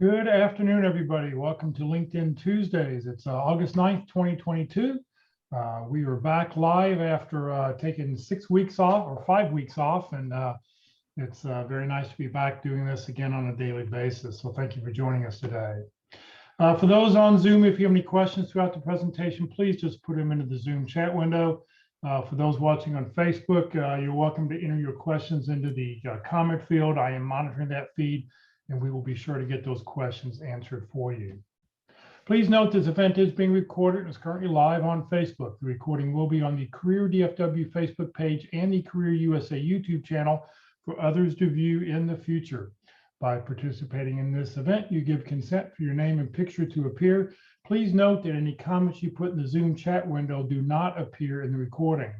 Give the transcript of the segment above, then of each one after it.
Good afternoon, everybody. Welcome to LinkedIn Tuesdays. It's August 9th, 2022. We are back live after taking 6 weeks off or 5 weeks off, and it's very nice to be back doing this again on a daily basis. So thank you for joining us today. For those on Zoom, if you have any questions throughout the presentation, please just put them into the Zoom chat window. For those watching on Facebook, you're welcome to enter your questions into the comment field. I am monitoring that feed, and we will be sure to get those questions answered for you. Please note this event is being recorded and is currently live on Facebook. The recording will be on the Career DFW Facebook page and the Career USA YouTube channel for others to view in the future. By participating in this event, you give consent for your name and picture to appear. Please note that any comments you put in the Zoom chat window do not appear in the recording.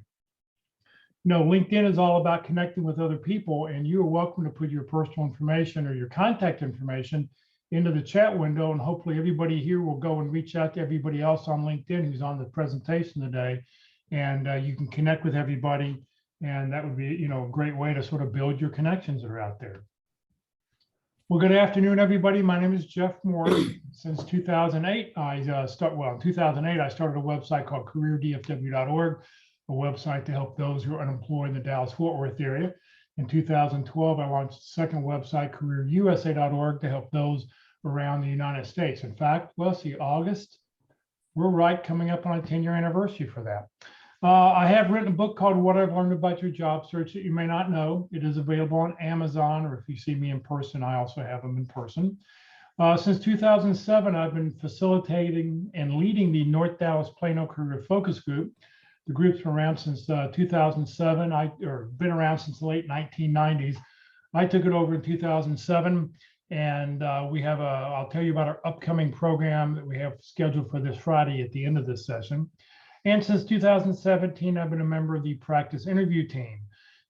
LinkedIn is all about connecting with other people, and you are welcome to put your personal information or your contact information into the chat window, and hopefully everybody here will go and reach out to everybody else on LinkedIn who's on the presentation today, and you can connect with everybody, and that would be a great way to sort of build your connections that are out there. Well, good afternoon, everybody. My name is Jeff Moore. Since 2008, in 2008, I started a website called careerdfw.org, a website to help those who are unemployed in the Dallas-Fort Worth area. In 2012, I launched the second website, careerusa.org, to help those around the United States. In fact, let's see, August, we're right coming up on a 10-year anniversary for that. I have written a book called What I've Learned About Your Job Search that you may not know. It is available on Amazon, or if you see me in person, I also have them in person. Since 2007, I've been facilitating and leading the North Dallas Plano Career Focus Group. The group's been around since 2007, or been around since the late 1990s. I took it over in 2007, and I'll tell you about our upcoming program that we have scheduled for this Friday at the end of this session. And since 2017, I've been a member of the practice interview team.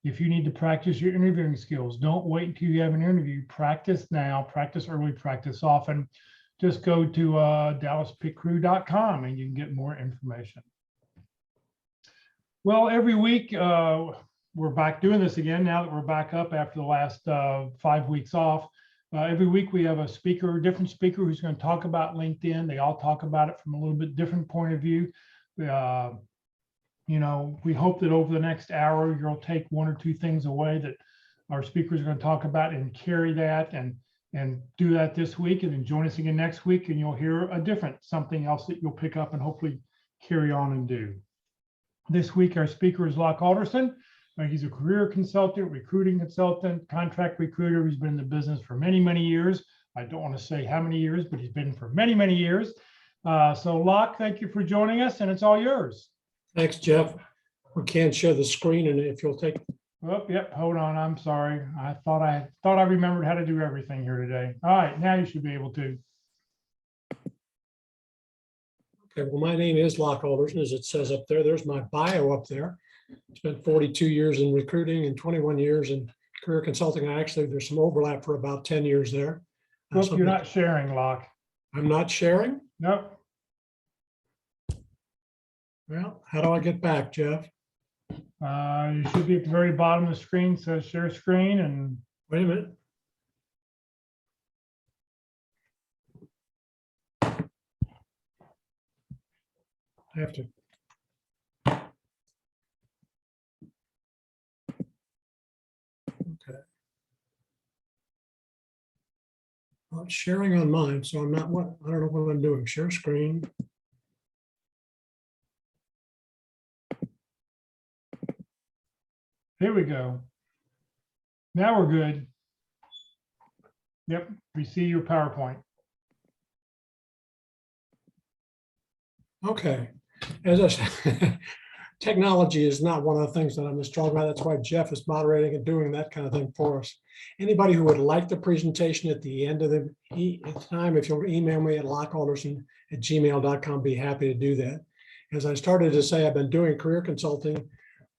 If you need to practice your interviewing skills, don't wait until you have an interview. Practice now, practice early, practice often. Just go to dallaspickcrew.com and you can get more information. Well, every week, we're back doing this again now that we're back up after the last 5 weeks off. Every week we have a different speaker who's going to talk about LinkedIn. They all talk about it from a little bit different point of view. We hope that over the next hour, you'll take one or two things away that our speakers are going to talk about and carry that and do that this week, and then join us again next week, and you'll hear something else that you'll pick up and hopefully carry on and do. This week, our speaker is Locke Alderson. He's a career consultant, recruiting consultant, contract recruiter. He's been in the business for many, many years. I don't want to say how many years, but he's been for many, many years. So Locke, thank you for joining us, and it's all yours. Thanks, Jeff. We can't share the screen, and if you'll take. Oh, yep. Hold on. I'm sorry. I thought I remembered how to do everything here today. All right, now you should be able to. Okay. Well, my name is Locke Alderson, as it says up there. There's my bio up there. Spent 42 years in recruiting and 21 years in career consulting. There's some overlap for about 10 years there. Look, you're not sharing, Locke. I'm not sharing? Nope. Well, how do I get back, Jeff? You should be at the very bottom of the screen, says share screen, and wait a minute. I have to. Okay. Well, it's sharing on mine, so I don't know what I'm doing. Share screen. Here we go. Now we're good. Yep, we see your PowerPoint. Okay. As I said, technology is not one of the things that I'm as strong about. That's why Jeff is moderating and doing that kind of thing for us. Anybody who would like the presentation at the end of the time, if you'll email me at lockealderson@gmail.com, be happy to do that. As I started to say, I've been doing career consulting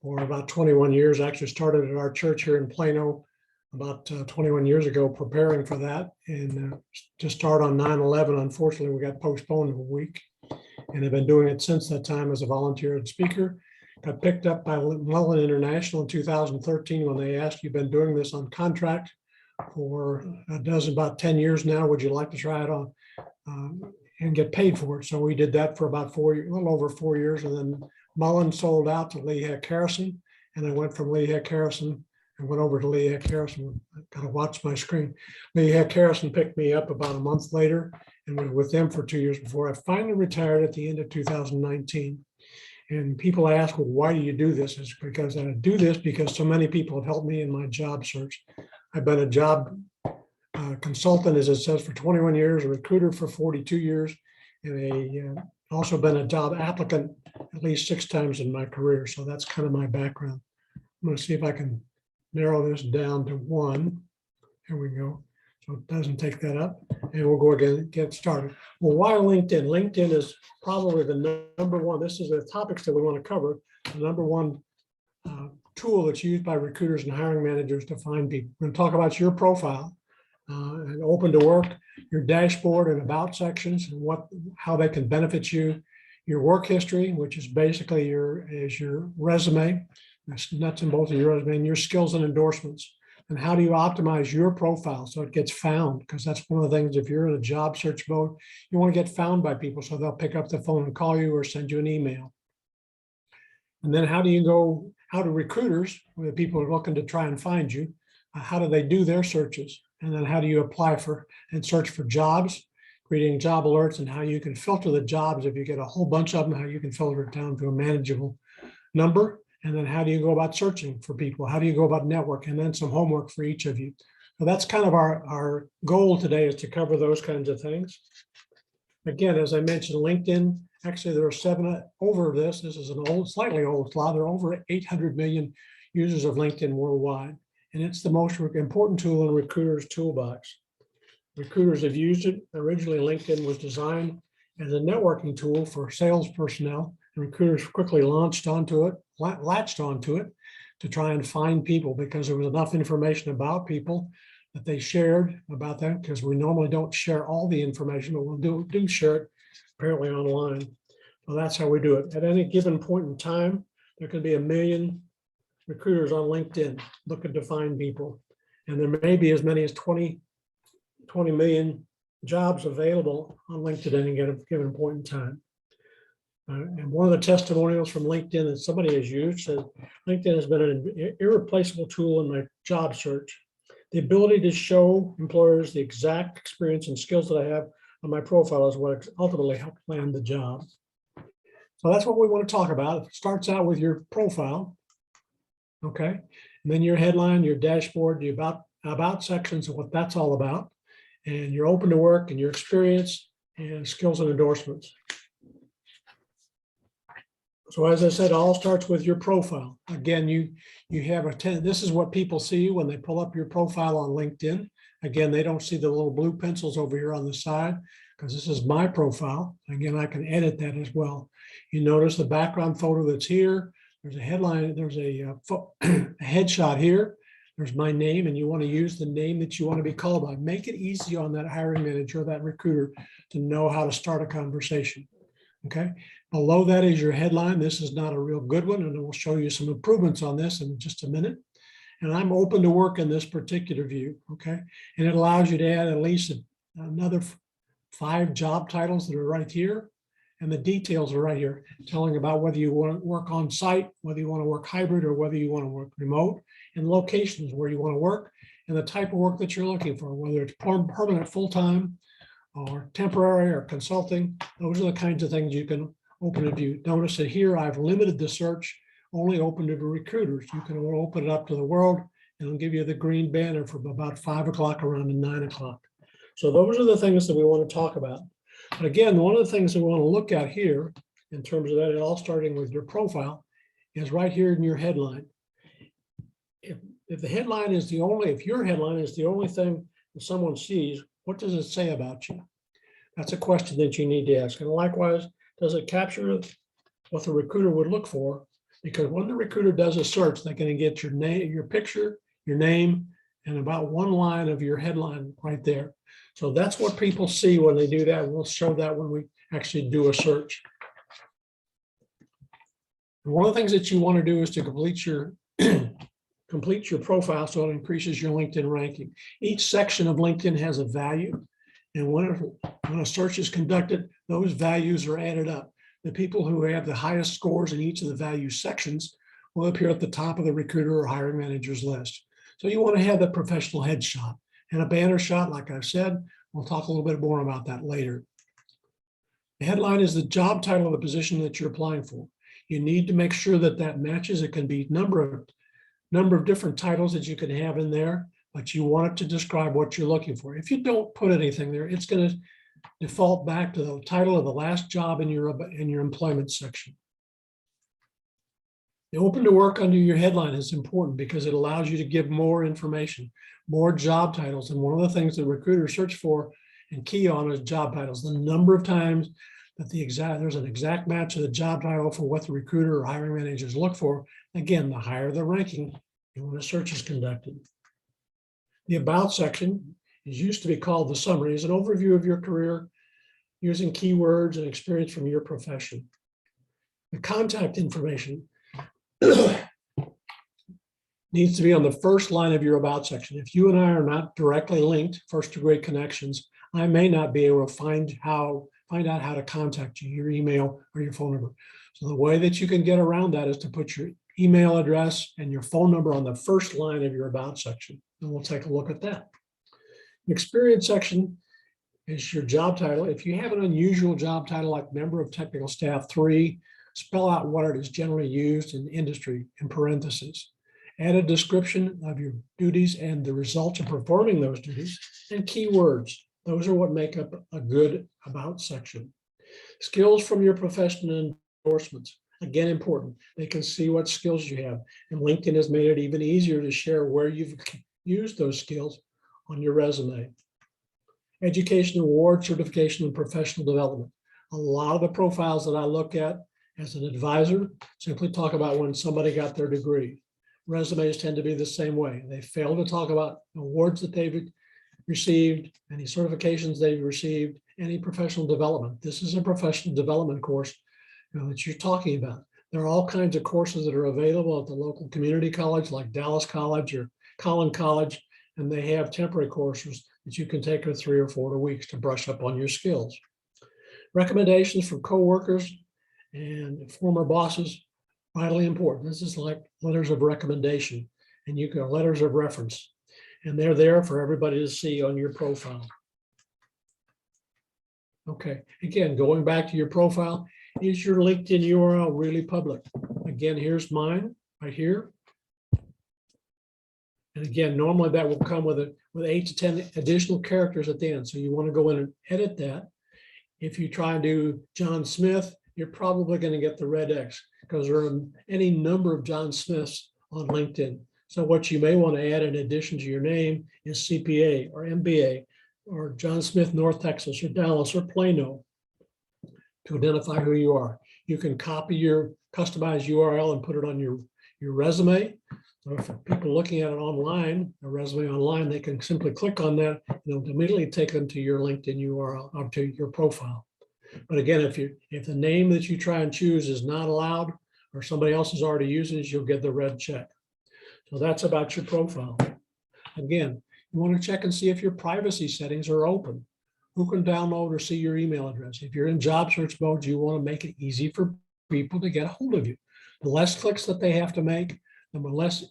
for about 21 years. I actually started at our church here in Plano about 21 years ago, preparing for that, and to start on 9/11. Unfortunately, we got postponed a week, and I've been doing it since that time as a volunteer and speaker. Got picked up by Mullen International in 2013 when they asked, "You've been doing this on contract. for about 10 years now. Would you like to try it on and get paid for it? So we did that for about a little over 4 years. And then Mullen sold out to Lee Heck Harrison. And I went from Lee Heck Harrison and went over to Lee Heck Harrison. I gotta watch my screen. Lee Heck Harrison picked me up about a month later and was with them for 2 years before I finally retired at the end of 2019. And people ask, well, why do you do this? It's because I do this because so many people have helped me in my job search. I've been a job consultant, as it says, for 21 years, a recruiter for 42 years, and also been a job applicant at least 6 times in my career. So that's kind of my background. I'm going to see if I can narrow this down to 1. Here we go. So it doesn't take that up, and we'll go again, get started. Well, why LinkedIn? LinkedIn is probably the number one. This is the topics that we want to cover. The number one tool that's used by recruiters and hiring managers to find people. We're going to talk about your profile and open to work, your dashboard and about sections, and how they can benefit you. Your work history, which is basically your resume, nuts and bolts of your resume, and your skills and endorsements. And how do you optimize your profile so it gets found? Because that's one of the things, if you're in a job search mode, you want to get found by people so they'll pick up the phone and call you or send you an email. And then how do recruiters, the people who are looking to try and find you, how do they do their searches? And then how do you apply for and search for jobs, creating job alerts, and how you can filter the jobs if you get a whole bunch of them, how you can filter it down to a manageable number. And then how do you go about searching for people? How do you go about network? And then some homework for each of you. So that's kind of our goal today, is to cover those kinds of things. Again, as I mentioned, LinkedIn, actually there are 7 over this. This is an slightly old slide. There are over 800 million users of LinkedIn worldwide. And it's the most important tool in a recruiter's toolbox. Recruiters have used it. Originally, LinkedIn was designed as a networking tool for sales personnel. Recruiters quickly latched onto it to try and find people, because there was enough information about people that they shared about them, because we normally don't share all the information, but we'll do share it apparently online. So that's how we do it. At any given point in time, there can be 1 million recruiters on LinkedIn looking to find people. And there may be as many as 20 million jobs available on LinkedIn at any given point in time. And one of the testimonials from LinkedIn that somebody has used says, LinkedIn has been an irreplaceable tool in my job search. The ability to show employers the exact experience and skills that I have on my profile is what ultimately helped land the job. So that's what we want to talk about. It starts out with your profile, okay? And then your headline, your dashboard, the about sections of what that's all about, and your open to work and your experience and skills and endorsements. So as I said, it all starts with your profile. Again, you have this is what people see when they pull up your profile on LinkedIn. Again, they don't see the little blue pencils over here on the side, because this is my profile. Again, I can edit that as well. You notice the background photo that's here. There's a headline, there's a headshot here. There's my name, and you want to use the name that you want to be called by. Make it easy on that hiring manager or that recruiter to know how to start a conversation. Okay. Below that is your headline. This is not a real good one, and we'll show you some improvements on this in just a minute. And I'm open to work in this particular view. Okay. And it allows you to add at least another 5 job titles that are right here. And the details are right here, telling about whether you want to work on site, whether you want to work hybrid, or whether you want to work remote, and locations where you want to work, and the type of work that you're looking for, whether it's permanent, full-time, or temporary, or consulting. Those are the kinds of things you can open and view. Notice that here I've limited the search, only open to the recruiters. You can open it up to the world, and it'll give you the green banner from about 5 o'clock around to 9 o'clock. So those are the things that we want to talk about. But again, one of the things that we want to look at here, in terms of that, it all starting with your profile, is right here in your headline. If the headline is the only, if your headline is the only thing that someone sees, what does it say about you? That's a question that you need to ask. And likewise, does it capture what the recruiter would look for? Because when the recruiter does a search, they're going to get your name, your picture, your name, and about 1 line of your headline right there. So that's what people see when they do that. We'll show that when we actually do a search. And one of the things that you want to do is to complete your complete your profile so it increases your LinkedIn ranking. Each section of LinkedIn has a value. And when a search is conducted, those values are added up. The people who have the highest scores in each of the value sections will appear at the top of the recruiter or hiring manager's list. So you want to have the professional headshot and a banner shot, like I've said. We'll talk a little bit more about that later. The headline is the job title of the position that you're applying for. You need to make sure that that matches. It can be number of different titles that you can have in there, but you want it to describe what you're looking for. If you don't put anything there, it's going to default back to the title of the last job in your employment section. The open to work under your headline is important because it allows you to give more information, more job titles. And one of the things that recruiters search for and key on is job titles. The number of times that there's an exact match of the job title for what the recruiter or hiring managers look for. Again, the higher the ranking when a search is conducted. The about section is used to be called the summary, is an overview of your career using keywords and experience from your profession. The contact information needs to be on the first line of your about section. If you and I are not directly linked, first degree connections, I may not be able to find out how to contact you, your email or your phone number. So the way that you can get around that is to put your email address and your phone number on the first line of your about section. And we'll take a look at that. The experience section is your job title. If you have an unusual job title like member of technical staff 3, spell out what it is generally used in industry in parentheses. Add a description of your duties and the results of performing those duties and keywords. Those are what make up a good about section. Skills from your profession and endorsements. Again, important. They can see what skills you have. And LinkedIn has made it even easier to share where you've used those skills on your resume. Education, award, certification, and professional development. A lot of the profiles that I look at as an advisor simply talk about when somebody got their degree. Resumes tend to be the same way. They fail to talk about awards that they've received, any certifications they've received, any professional development. This is a professional development course that you're talking about. There are all kinds of courses that are available at the local community college like Dallas College or Collin College, and they have temporary courses that you can take for 3 or 4 weeks to brush up on your skills. Recommendations from coworkers and former bosses, vitally important. This is like letters of recommendation, and you can letters of reference. And they're there for everybody to see on your profile. Okay, again, going back to your profile, is your LinkedIn URL really public? Again, here's mine right here. And again, normally that will come with 8 to 10 additional characters at the end. So you want to go in and edit that. If you try and do John Smith, you're probably going to get the red X because there are any number of John Smiths on LinkedIn. So what you may want to add in addition to your name is CPA or MBA or John Smith, North Texas or Dallas or Plano to identify who you are. You can copy your customized URL and put it on your resume. So if people looking at it online, a resume online, they can simply click on that and it'll immediately take them to your LinkedIn URL or to your profile. But again, if the name that you try and choose is not allowed or somebody else is already using it, you'll get the red check. So that's about your profile. Again, you want to check and see if your privacy settings are open. Who can download or see your email address? If you're in job search mode, you want to make it easy for people to get a hold of you. The less clicks that they have to make, the less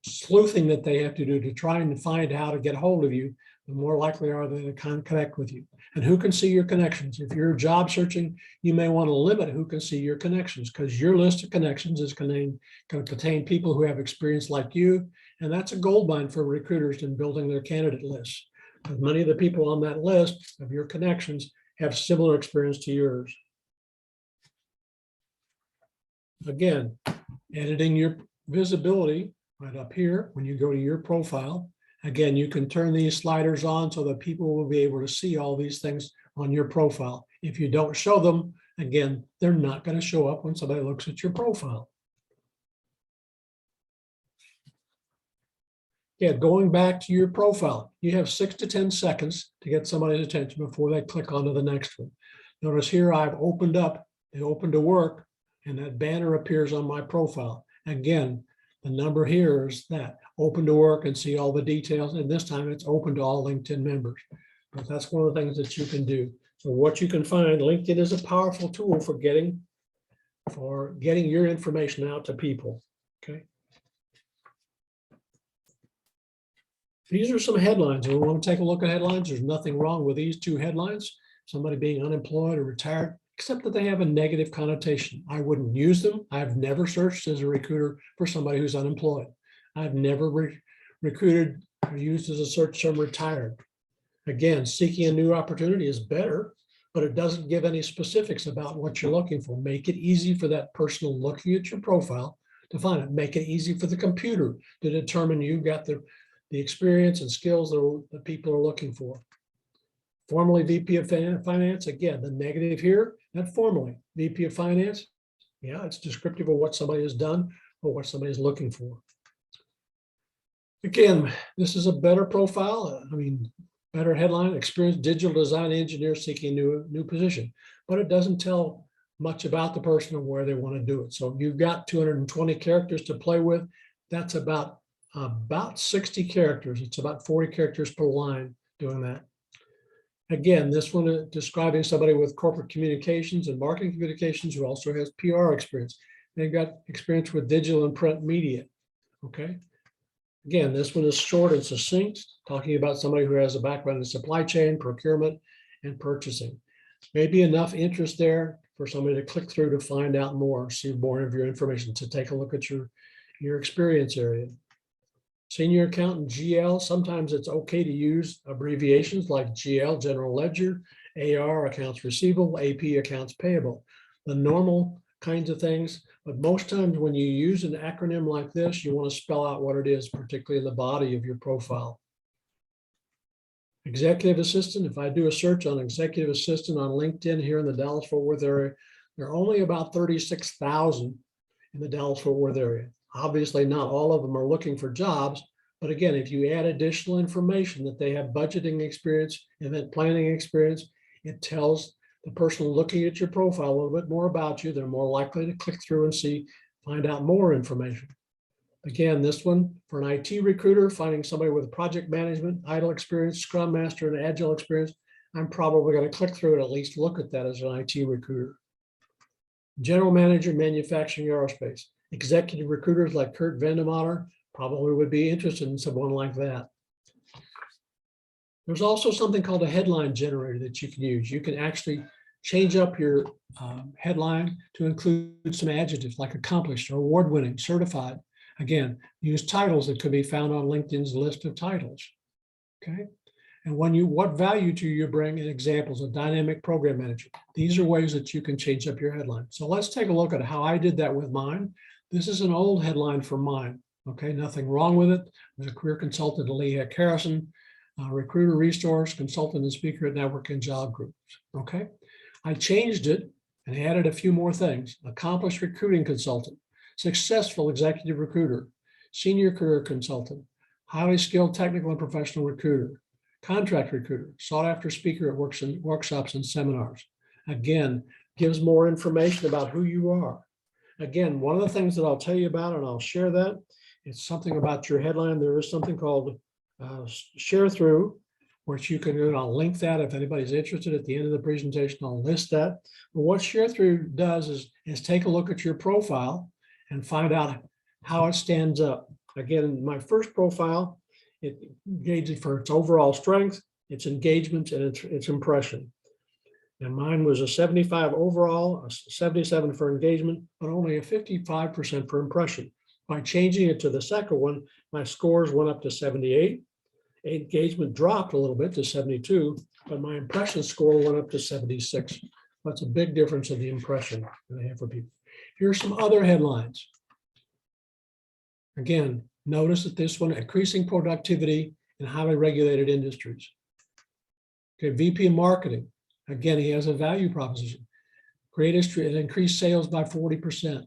sleuthing that they have to do to try and find how to get a hold of you, the more likely are they to connect with you. And who can see your connections? If you're job searching, you may want to limit who can see your connections because your list of connections is going to contain people who have experience like you. And that's a goldmine for recruiters in building their candidate lists. Because many of the people on that list of your connections have similar experience to yours. Again, editing your visibility right up here when you go to your profile. Again, you can turn these sliders on so that people will be able to see all these things on your profile. If you don't show them, again, they're not going to show up when somebody looks at your profile. Yeah, going back to your profile, you have 6 to 10 seconds to get somebody's attention before they click on to the next one. Notice here I've opened up the open to work and that banner appears on my profile. Again, The number here is that open to work and see all the details. And this time it's open to all LinkedIn members. But that's one of the things that you can do. So what you can find, LinkedIn is a powerful tool for getting your information out to people. Okay. These are some headlines. We want to take a look at headlines. There's nothing wrong with these two headlines. Somebody being unemployed or retired, except that they have a negative connotation. I wouldn't use them. I've never searched as a recruiter for somebody who's unemployed. I've never recruited or used as a search term retired. Again, seeking a new opportunity is better, but it doesn't give any specifics about what you're looking for. Make it easy for that person looking at your profile to find it. Make it easy for the computer to determine you've got the experience and skills that people are looking for. Formerly VP of Finance, again, the negative here, not formally. VP of Finance, yeah, it's descriptive of what somebody has done or what somebody is looking for. Again, this is a better profile. Better headline, experienced digital design engineer seeking new position, but it doesn't tell much about the person or where they want to do it. So you've got 220 characters to play with. That's about 60 characters. It's about 40 characters per line doing that. Again, this one is describing somebody with corporate communications and marketing communications who also has PR experience. They've got experience with digital and print media. Okay. Again, this one is short and succinct, talking about somebody who has a background in supply chain, procurement, and purchasing. Maybe enough interest there for somebody to click through to find out more, see more of your information, to take a look at your experience area. Senior accountant, GL, sometimes it's okay to use abbreviations like GL, general ledger, AR, accounts receivable, AP, accounts payable, the normal kinds of things. But most times when you use an acronym like this, you want to spell out what it is, particularly in the body of your profile. Executive assistant, if I do a search on executive assistant on LinkedIn here in the Dallas-Fort Worth area, there are only about 36,000 in the Dallas-Fort Worth area. Obviously, not all of them are looking for jobs, but again, if you add additional information that they have budgeting experience, event planning experience, it tells the person looking at your profile a little bit more about you. They're more likely to click through and find out more information. Again, this one for an IT recruiter, finding somebody with project management, ITIL experience, Scrum Master, and Agile experience, I'm probably going to click through and at least look at that as an IT recruiter. General manager, manufacturing, aerospace. Executive recruiters like Kurt Vandemotter probably would be interested in someone like that. There's also something called a headline generator that you can use. You can actually change up your headline to include some adjectives like accomplished or award-winning, certified. Again, use titles that could be found on LinkedIn's list of titles. Okay. And what value do you bring in examples of dynamic program manager? These are ways that you can change up your headline. So let's take a look at how I did that with mine. This is an old headline for mine. Okay, nothing wrong with it. I was a career consultant at Lee Heck Harrison, recruiter resource, consultant and speaker at Network and Job Groups. Okay, I changed it and added a few more things. Accomplished recruiting consultant, successful executive recruiter, senior career consultant, highly skilled technical and professional recruiter, contract recruiter, sought after speaker at workshops and seminars. Again, gives more information about who you are. Again, one of the things that I'll tell you about, and I'll share that, it's something about your headline. There is something called share through, which you can do, and I'll link that if anybody's interested at the end of the presentation. I'll list that. But what share through does is take a look at your profile and find out how it stands up. Again, my first profile, it gauges for its overall strength, its engagement, and its impression. And mine was a 75 overall, a 77 for engagement, but only a 55% for impression. By changing it to the second one, my scores went up to 78. Engagement dropped a little bit to 72, but my impression score went up to 76. That's a big difference in the impression that I have for people. Here are some other headlines. Again, notice that this one, increasing productivity in highly regulated industries. Okay, VP of marketing. Again, he has a value proposition. Greatest and increased sales by 40%.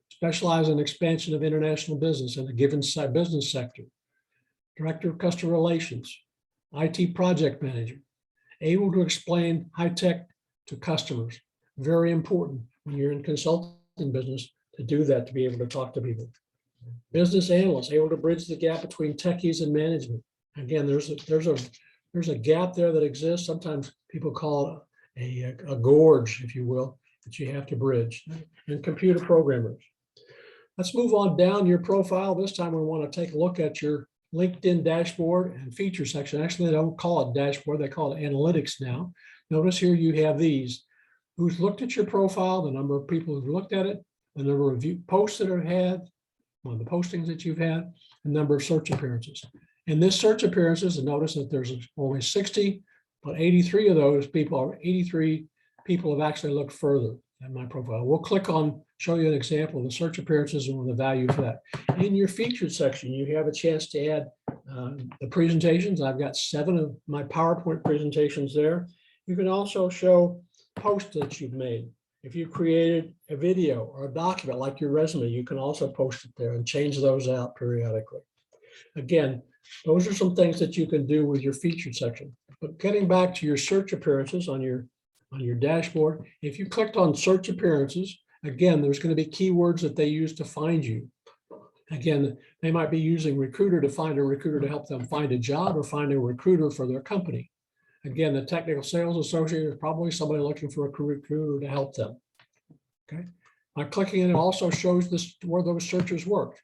Specialize in expansion of international business in a given business sector. Director of customer relations, IT project manager, able to explain high tech to customers. Very important when you're in consulting business to do that, to be able to talk to people. Business analyst, able to bridge the gap between techies and management. Again, there's a gap there that exists. Sometimes people call it a gorge, if you will, that you have to bridge. And computer programmers. Let's move on down your profile. This time we want to take a look at your LinkedIn dashboard and feature section. Actually, they don't call it dashboard, they call it analytics now. Notice here you have these. Who's looked at your profile, the number of people who've looked at it, the number of posts that have had, one of the postings that you've had, the number of search appearances. In this search appearances, and notice that there's only 60, but 83 of those people, 83 people have actually looked further at my profile. We'll click on, show you an example of the search appearances and the value for that. In your featured section, you have a chance to add the presentations. I've got 7 of my PowerPoint presentations there. You can also show posts that you've made. If you created a video or a document like your resume, you can also post it there and change those out periodically. Again, those are some things that you can do with your featured section. But getting back to your search appearances on your dashboard, if you clicked on search appearances, again, there's going to be keywords that they use to find you. Again, they might be using recruiter to find a recruiter to help them find a job or find a recruiter for their company. Again, the technical sales associate is probably somebody looking for a recruiter to help them. Okay. By clicking it, it also shows this where those searchers work.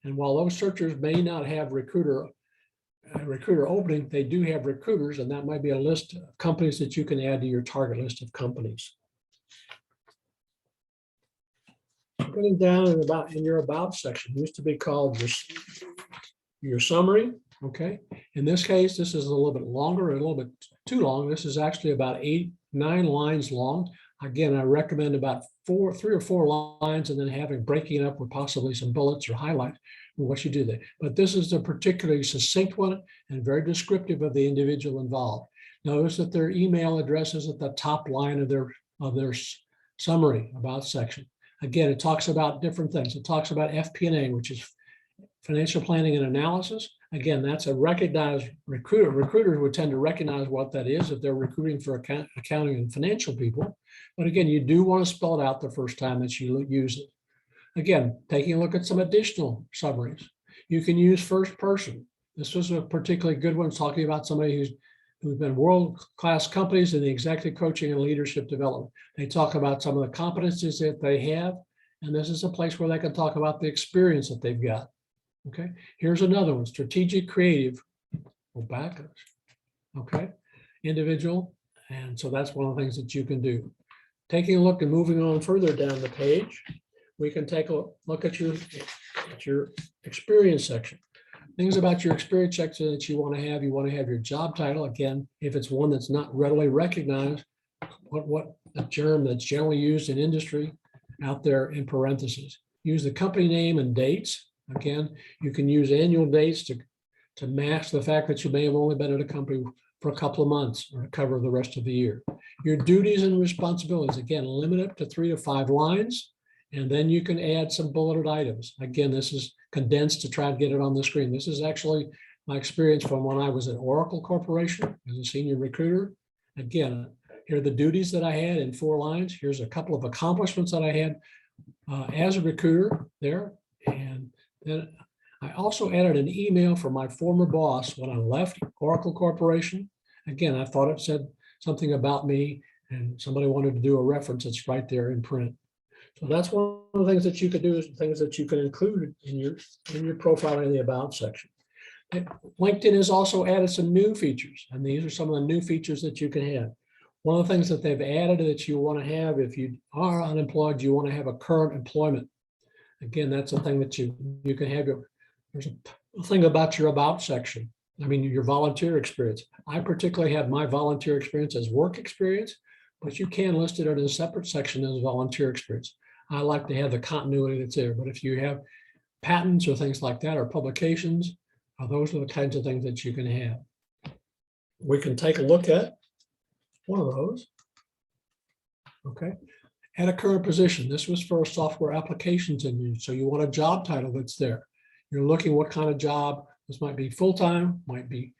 And while those searchers may not have recruiter opening, they do have recruiters, and that might be a list of companies that you can add to your target list of companies. Getting down in your about section, used to be called your summary. Okay. In this case, this is a little bit longer, a little bit too long. This is actually about 8-9 lines long. Again, I recommend about 3 or 4 lines and then breaking it up with possibly some bullets or highlights what you do there. But this is a particularly succinct one and very descriptive of the individual involved. Notice that their email address is at the top line of their summary about section. Again, it talks about different things. It talks about FP&A, which is financial planning and analysis. Again, that's a recognized recruiter. Recruiters would tend to recognize what that is if they're recruiting for accounting and financial people. But again, you do want to spell it out the first time that you use it. Again, taking a look at some additional summaries. You can use first person. This was a particularly good one, talking about somebody who's been world-class companies in the executive coaching and leadership development. They talk about some of the competencies that they have, and this is a place where they can talk about the experience that they've got. Okay, here's another one, strategic, creative, go back, okay, individual. And so that's one of the things that you can do. Taking a look and moving on further down the page, we can take a look at your experience section. Things about your experience section that you want to have. You want to have your job title. Again, if it's one that's not readily recognized, what a term that's generally used in industry out there in parentheses. Use the company name and dates. Again, you can use annual dates to mask the fact that you may have only been at a company for a couple of months or to cover the rest of the year. Your duties and responsibilities, again, limit it to 3 to 5 lines, and then you can add some bulleted items. Again, this is condensed to try and get it on the screen. This is actually my experience from when I was at Oracle Corporation as a senior recruiter. Again, here are the duties that I had in 4 lines. Here's a couple of accomplishments that I had as a recruiter there. And then I also added an email from my former boss when I left Oracle Corporation. Again, I thought it said something about me and somebody wanted to do a reference. It's right there in print. So that's one of the things that you could do, is things that you can include in your profile in the about section. LinkedIn has also added some new features, and these are some of the new features that you can have. One of the things that they've added that you want to have, if you are unemployed, you want to have a current employment. Again, that's a thing that you can have. There's a thing about your about section. I mean, your volunteer experience. I particularly have my volunteer experience as work experience, but you can list it in a separate section as volunteer experience. I like to have the continuity that's there, but if you have patents or things like that or publications, those are the kinds of things that you can have. We can take a look at one of those. Okay. At a current position, this was for a software applications engineer. So you want a job title that's there. You're looking what kind of job. This might be full-time, might be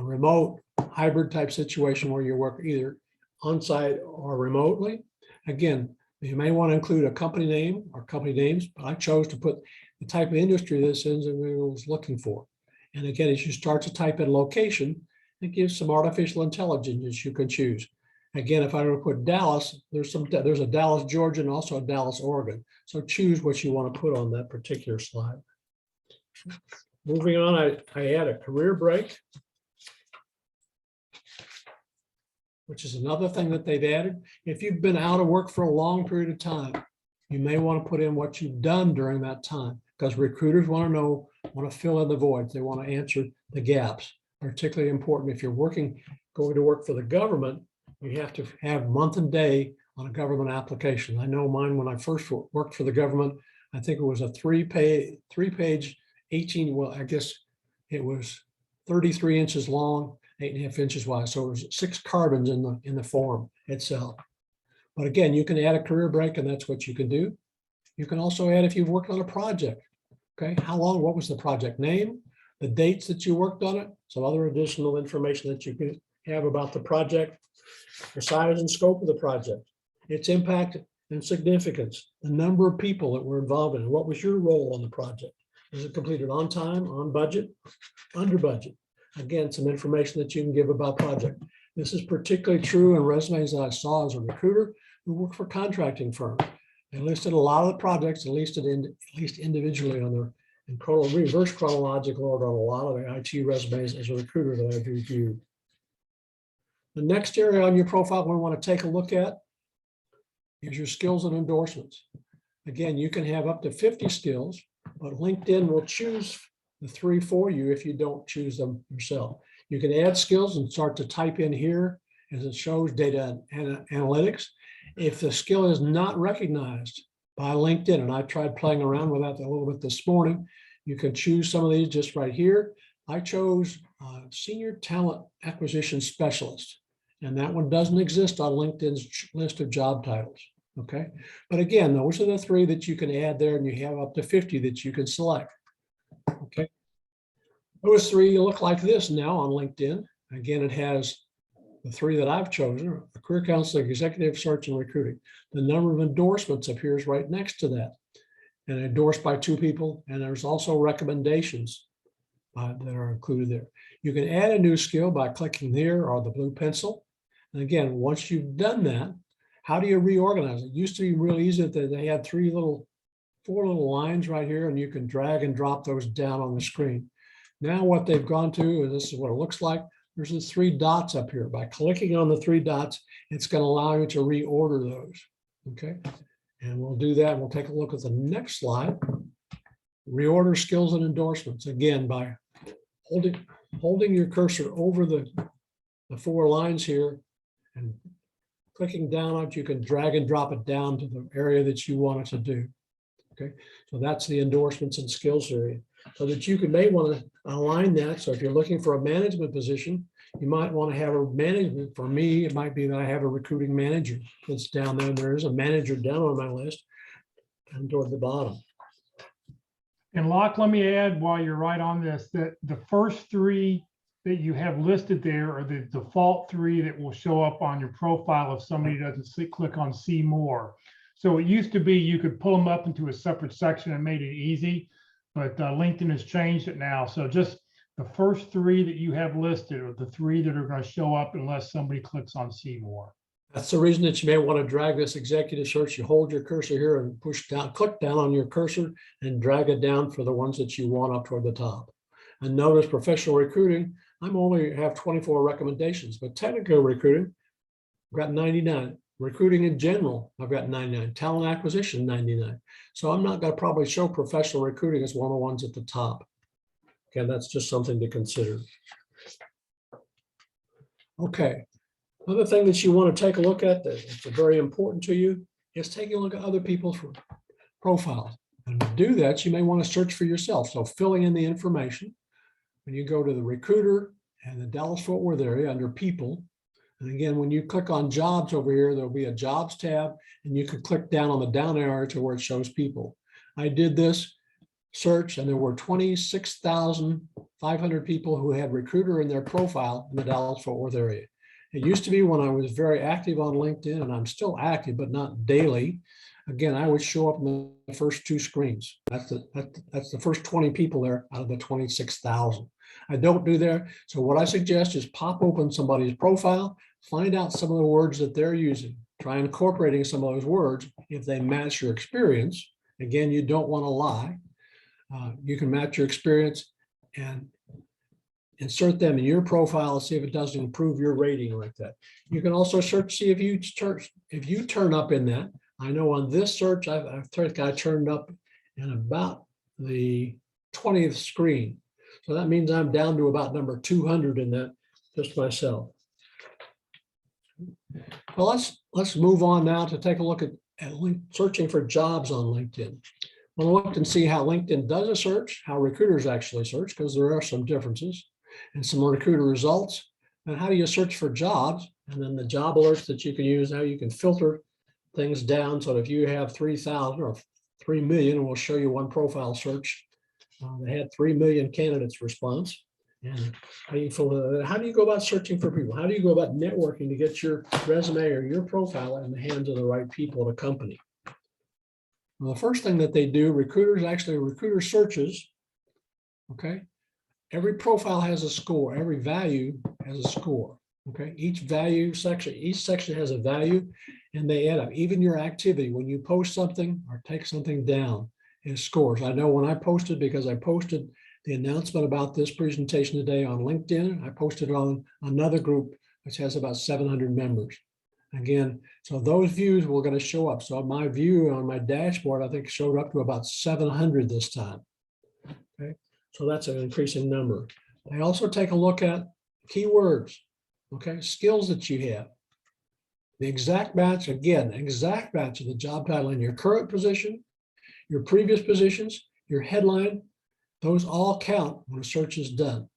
remote, hybrid type situation where you work either on-site or remotely. Again, you may want to include a company name or company names, but I chose to put the type of industry this individual is looking for. And again, as you start to type in location, it gives some artificial intelligence you can choose. Again, if I were to put Dallas, there's a Dallas, Georgia, and also a Dallas, Oregon. So choose what you want to put on that particular slide. Moving on, I add a career break, which is another thing that they've added. If you've been out of work for a long period of time, you may want to put in what you've done during that time, because recruiters want to know, want to fill in the voids. They want to answer the gaps. Particularly important if you're going to work for the government, you have to have month and day on a government application. I know mine, when I first worked for the government, I think it was a three-page 18, well, I guess it was 33 inches long, 8.5 inches wide. So it was 6 carbons in the form itself. But again, you can add a career break, and that's what you can do. You can also add if you've worked on a project. Okay, how long, what was the project name, the dates that you worked on it, some other additional information that you can have about the project, the size and scope of the project, its impact and significance, the number of people that were involved in it, what was your role on the project? Was it completed on time, on budget, under budget? Again, some information that you can give about project. This is particularly true in resumes that I saw as a recruiter who worked for contracting firms. They listed a lot of the projects, at least individually on their reverse chronological order on a lot of the IT resumes as a recruiter that I've reviewed. The next area on your profile we want to take a look at is your skills and endorsements. Again, you can have up to 50 skills, but LinkedIn will choose the 3 for you if you don't choose them yourself. You can add skills and start to type in here as it shows data and analytics. If the skill is not recognized by LinkedIn, and I tried playing around with that a little bit this morning, you can choose some of these just right here. I chose Senior Talent Acquisition Specialist, and that one doesn't exist on LinkedIn's list of job titles, okay? But again, those are the 3 that you can add there, and you have up to 50 that you can select, okay? Those 3 look like this now on LinkedIn. Again, it has the 3 that I've chosen: a career counseling, executive search, and recruiting. The number of endorsements appears right next to that, and endorsed by 2 people. And there's also recommendations that are included there. You can add a new skill by clicking here or the blue pencil. And again, once you've done that, how do you reorganize it? It used to be real easy that they had 4 little lines right here, and you can drag and drop those down on the screen. Now what they've gone to, and this is what it looks like, there's the 3 dots up here. By clicking on the 3 dots, it's going to allow you to reorder those. Okay, and we'll do that. We'll take a look at the next slide. Reorder skills and endorsements. Again, by holding your cursor over the 4 lines here and clicking down on it, you can drag and drop it down to the area that you want it to do. Okay, so that's the endorsements and skills area. So that you may want to align that. So if you're looking for a management position, you might want to have a management. For me, it might be that I have a recruiting manager that's down there. And there is a manager down on my list and toward the bottom. And Locke, let me add while you're right on this, that the first 3 that you have listed there are the default 3 that will show up on your profile if somebody doesn't click on see more. So it used to be you could pull them up into a separate section and made it easy, but LinkedIn has changed it now. So just the first 3 that you have listed are the 3 that are going to show up unless somebody clicks on see more. That's the reason that you may want to drag this executive search. You hold your cursor here and push down, click down on your cursor and drag it down for the ones that you want up toward the top. And notice professional recruiting, I'm only have 24 recommendations, but technical recruiting, I've got 99. Recruiting in general, I've got 99. Talent acquisition, 99. So I'm not going to probably show professional recruiting as one of the ones at the top. Okay, that's just something to consider. Okay. Another thing that you want to take a look at that's very important to you is taking a look at other people's profiles. And to do that, you may want to search for yourself. So filling in the information, when you go to the recruiter and the Dallas-Fort Worth area under people, and again, when you click on jobs over here, there'll be a jobs tab, and you can click down on the down arrow to where it shows people. I did this search, and there were 26,500 people who had recruiter in their profile in the Dallas-Fort Worth area. It used to be when I was very active on LinkedIn, and I'm still active, but not daily. Again, I would show up in the first two screens. That's the first 20 people there out of the 26,000. I don't do there. So what I suggest is pop open somebody's profile, find out some of the words that they're using, try incorporating some of those words if they match your experience. Again, you don't want to lie. You can match your experience and insert them in your profile and see if it doesn't improve your rating like that. You can also search, see if you turn up in that. I know on this search, I think I turned up in about the 20th screen. So that means I'm down to about number 200 in that just myself. Well, let's move on now to take a look at searching for jobs on LinkedIn. We'll look and see how LinkedIn does a search, how recruiters actually search, because there are some differences, and some recruiter results, and how do you search for jobs, and then the job alerts that you can use, how you can filter things down. So if you have 3,000 or 3 million, we'll show you one profile search. They had 3 million candidates response. And how do you go about searching for people? How do you go about networking to get your resume or your profile in the hands of the right people at a company? Well, the first thing that they do, recruiter searches, okay? Every profile has a score, every value has a score, okay? Each section has a value, and they add up. Even your activity, when you post something or take something down, it scores. I know when I posted, because I posted the announcement about this presentation today on LinkedIn, I posted it on another group which has about 700 members. Again, so those views were going to show up. So my view on my dashboard, I think, showed up to about 700 this time. Okay, so that's an increasing number. I also take a look at keywords, okay, skills that you have. The exact match, again, exact match of the job title in your current position, your previous positions, your headline, those all count when a search is done.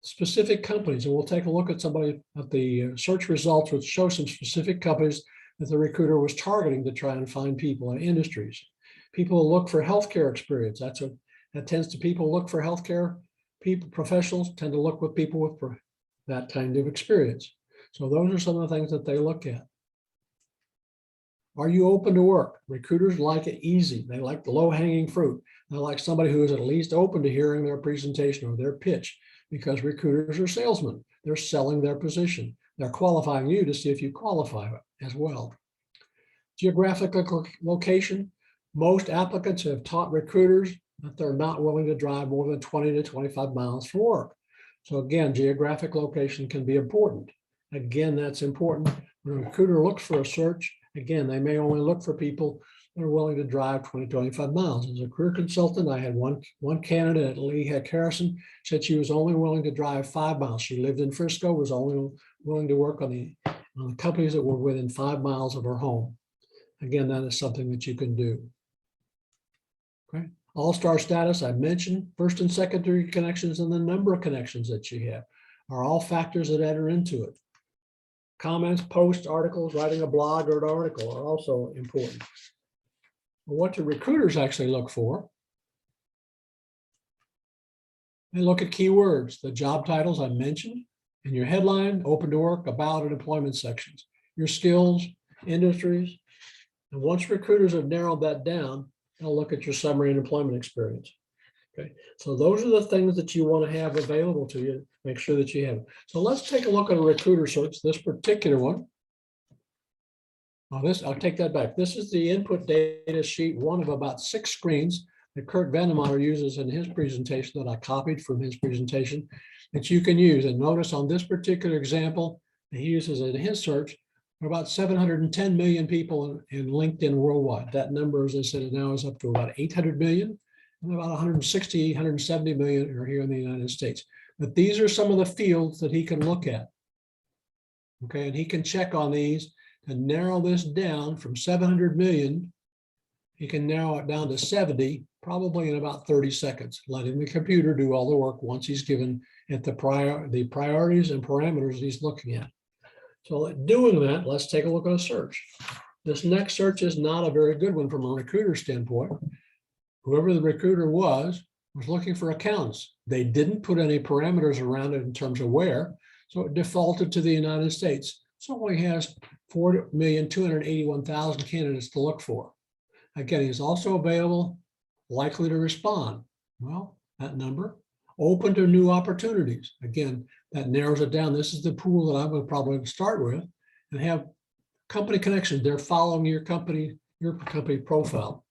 Specific companies, and we'll take a look at the search results, which show some specific companies that the recruiter was targeting to try and find people in industries. People look for healthcare experience. People look for healthcare professionals tend to look with people with that kind of experience. So those are some of the things that they look at. Are you open to work? Recruiters like it easy. They like the low-hanging fruit. They like somebody who is at least open to hearing their presentation or their pitch, because recruiters are salesmen. They're selling their position. They're qualifying you to see if you qualify as well. Geographic location. Most applicants have taught recruiters that they're not willing to drive more than 20 to 25 miles for work. So again, geographic location can be important. Again, that's important. When a recruiter looks for a search, again, they may only look for people that are willing to drive 20, 25 miles. As a career consultant, I had one candidate at Lee Heck Harrison, said she was only willing to drive 5 miles. She lived in Frisco, was only willing to work on the companies that were within 5 miles of her home. Again, that is something that you can do. Okay. All-star status, I mentioned, first and secondary connections and the number of connections that you have are all factors that enter into it. Comments, posts, articles, writing a blog or an article are also important. What do recruiters actually look for? They look at keywords, the job titles I mentioned, and your headline, open to work, about, and employment sections, your skills, industries. And once recruiters have narrowed that down, they'll look at your summary and employment experience. Okay, so those are the things that you want to have available to you. Make sure that you have. So let's take a look at a recruiter search, this particular one. I'll take that back. This is the input data sheet, one of about 6 screens that Kurt Vandemeyer uses in his presentation that I copied from his presentation that you can use. And notice on this particular example, he uses in his search, about 710 million people in LinkedIn worldwide. That number, as I said, now is up to about 800 million. And about 160, 170 million are here in the United States. But these are some of the fields that he can look at. Okay, and he can check on these and narrow this down from 700 million. He can narrow it down to 70, probably in about 30 seconds, letting the computer do all the work once he's given it the priorities and parameters he's looking at. So doing that, let's take a look at a search. This next search is not a very good one from a recruiter standpoint. Whoever the recruiter was looking for accountants. They didn't put any parameters around it in terms of where, so it defaulted to the United States. So it only has 4,281,000 candidates to look for. Again, he's also available, likely to respond. Well, that number, open to new opportunities. Again, that narrows it down. This is the pool that I would probably start with and have company connections. They're following your company profile.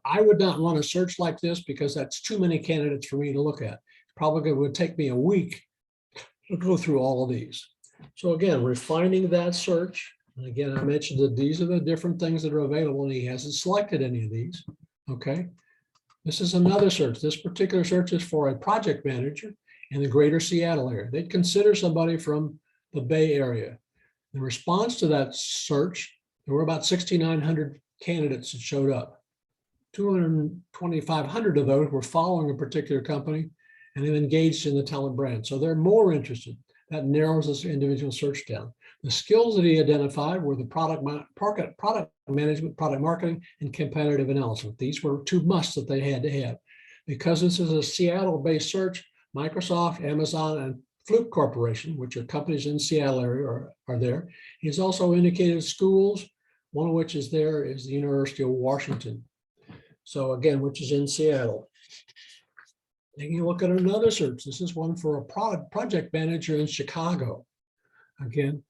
I would not run a search like this because that's too many candidates for me to look at. Probably would take me a week to go through all of these. So again, refining that search. And again, I mentioned that these are the different things that are available, and he hasn't selected any of these. Okay. This is another search. This particular search is for a project manager in the greater Seattle area. They'd consider somebody from the Bay Area. In response to that search, there were about 6,900 candidates that showed up. 2,500 of those were following a particular company and have engaged in the talent brand. So they're more interested. That narrows this individual search down. The skills that he identified were the product management, product marketing, and competitive analysis. These were two musts that they had to have. Because this is a Seattle-based search, Microsoft, Amazon, and Fluke Corporation, which are companies in Seattle area, are there. He's also indicated schools, one of which is there is the University of Washington. So again, which is in Seattle. Taking a look at another search. This is one for a project manager in Chicago. Again,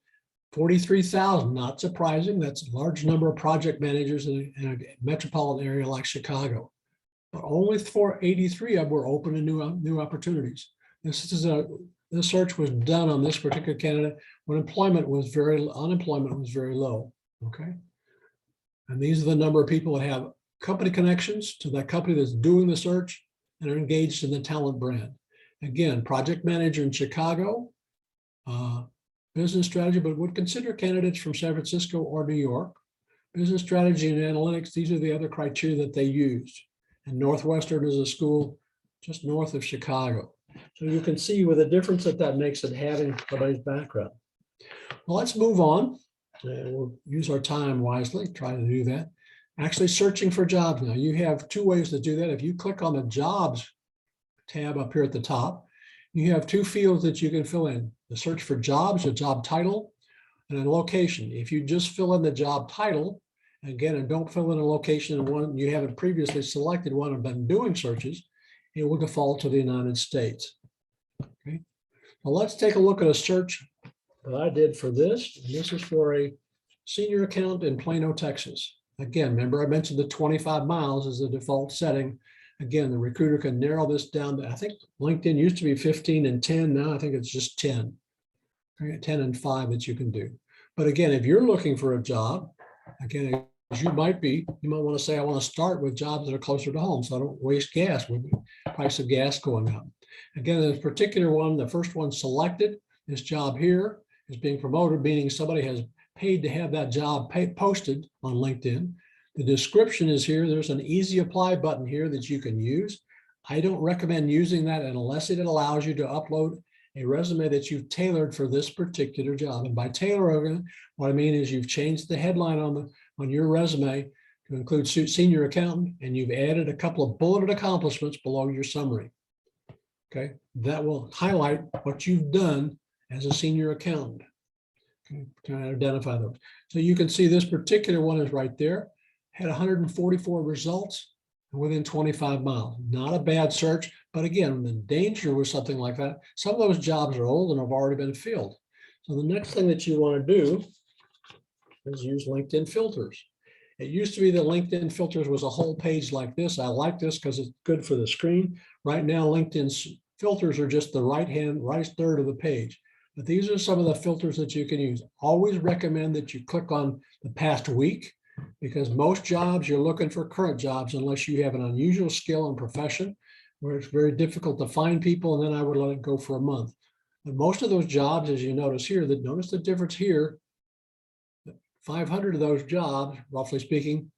43,000, not surprising. That's a large number of project managers in a metropolitan area like Chicago. But only 483 of them were open to new opportunities. This search was done on this particular candidate when unemployment was very low. Okay. And these are the number of people that have company connections to that company that's doing the search and are engaged in the talent brand. Again, project manager in Chicago, business strategy, but would consider candidates from San Francisco or New York. Business strategy and analytics, these are the other criteria that they used. And Northwestern is a school just north of Chicago. So you can see with the difference that makes it having somebody's background. Well, let's move on. We'll use our time wisely, try to do that. Actually searching for jobs now. You have two ways to do that. If you click on the jobs tab up here at the top, you have two fields that you can fill in. The search for jobs, a job title, and a location. If you just fill in the job title, again, and don't fill in a location and one you haven't previously selected one and been doing searches, it will default to the United States. Okay. Well, let's take a look at a search that I did for this. And this is for a senior account in Plano, Texas. Again, remember I mentioned the 25 miles as the default setting. Again, the recruiter can narrow this down to, I think LinkedIn used to be 15 and 10. Now I think it's just 10. Okay, 10 and 5 that you can do. But again, if you're looking for a job, again, as you might want to say, I want to start with jobs that are closer to home so I don't waste gas with the price of gas going up. Again, this particular one, the first one selected, this job here is being promoted, meaning somebody has paid to have that job posted on LinkedIn. The description is here. There's an easy apply button here that you can use. I don't recommend using that unless it allows you to upload a resume that you've tailored for this particular job. And by tailoring, what I mean is you've changed the headline on your resume to include senior accountant, and you've added a couple of bulleted accomplishments below your summary. Okay, that will highlight what you've done as a senior accountant. Okay, trying to identify those. So you can see this particular one is right there. Had 144 results within 25 miles. Not a bad search, but again, the danger with something like that, some of those jobs are old and have already been filled. So the next thing that you want to do is use LinkedIn filters. It used to be that LinkedIn filters was a whole page like this. I like this because it's good for the screen. Right now, LinkedIn's filters are just the right third of the page. But these are some of the filters that you can use. Always recommend that you click on the past week, because most jobs you're looking for current jobs unless you have an unusual skill and profession where it's very difficult to find people, and then I would let it go for a month. But most of those jobs, as you notice here, notice the difference here, 500 of those jobs, roughly speaking,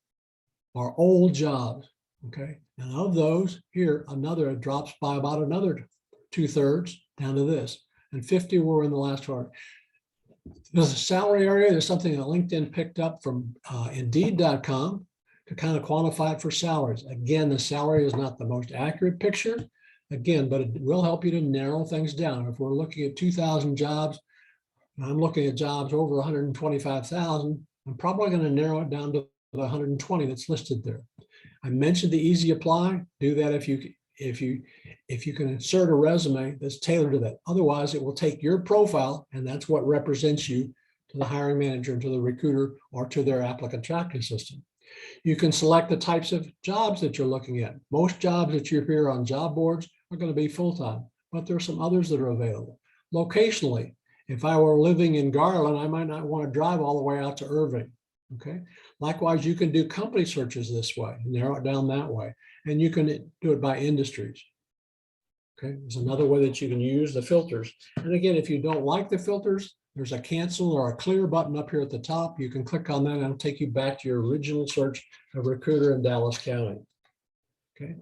are old jobs, okay? And of those here, it drops by about another 2/3 down to this, and 50 were in the last part. The salary area is something that LinkedIn picked up from Indeed.com to kind of quantify it for salaries. Again, the salary is not the most accurate picture, again, but it will help you to narrow things down. If we're looking at 2,000 jobs, and I'm looking at jobs over 125,000, I'm probably going to narrow it down to the 120 that's listed there. I mentioned the easy apply. Do that if you can insert a resume that's tailored to that. Otherwise, it will take your profile, and that's what represents you to the hiring manager, to the recruiter, or to their applicant tracking system. You can select the types of jobs that you're looking at. Most jobs that you hear on job boards are going to be full-time, but there are some others that are available. Locationally, if I were living in Garland, I might not want to drive all the way out to Irving. Okay. Likewise, you can do company searches this way, narrow it down that way, and you can do it by industries. Okay, there's another way that you can use the filters. And again, if you don't like the filters, there's a cancel or a clear button up here at the top. You can click on that and it'll take you back to your original search of recruiter in Dallas County. Okay.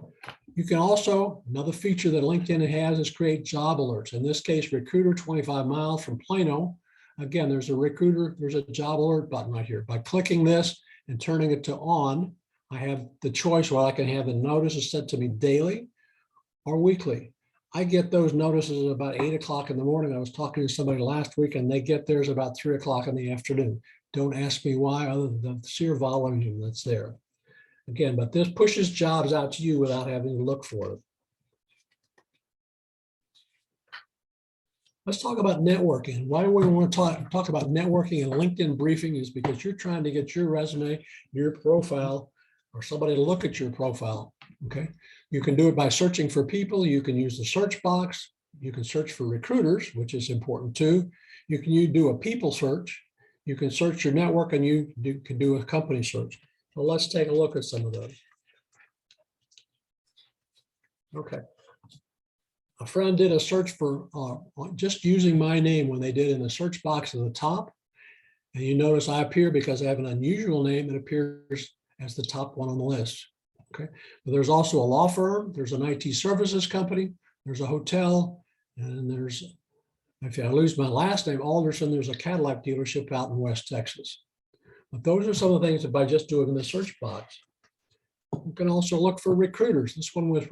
You can also, another feature that LinkedIn has is create job alerts. In this case, recruiter 25 miles from Plano. Again, there's a job alert button right here. By clicking this and turning it to on, I have the choice where I can have the notices sent to me daily or weekly. I get those notices at about 8 o'clock in the morning. I was talking to somebody last week and they get theirs about 3 o'clock in the afternoon. Don't ask me why, other than the sheer volume that's there. Again, but this pushes jobs out to you without having to look for it. Let's talk about networking. Why do we want to talk about networking and LinkedIn briefing is because you're trying to get your resume, your profile, or somebody to look at your profile, okay? You can do it by searching for people. You can use the search box. You can search for recruiters, which is important too. You can do a people search. You can search your network and you can do a company search. So let's take a look at some of those. Okay. A friend did a search for just using my name when they did in the search box at the top. And you notice I appear because I have an unusual name that appears as the top one on the list. Okay. But there's also a law firm, there's an IT services company, there's a hotel, and there's, if I lose my last name, Alderson, there's a Cadillac dealership out in West Texas. But those are some of the things that by just doing in the search box. You can also look for recruiters. This one was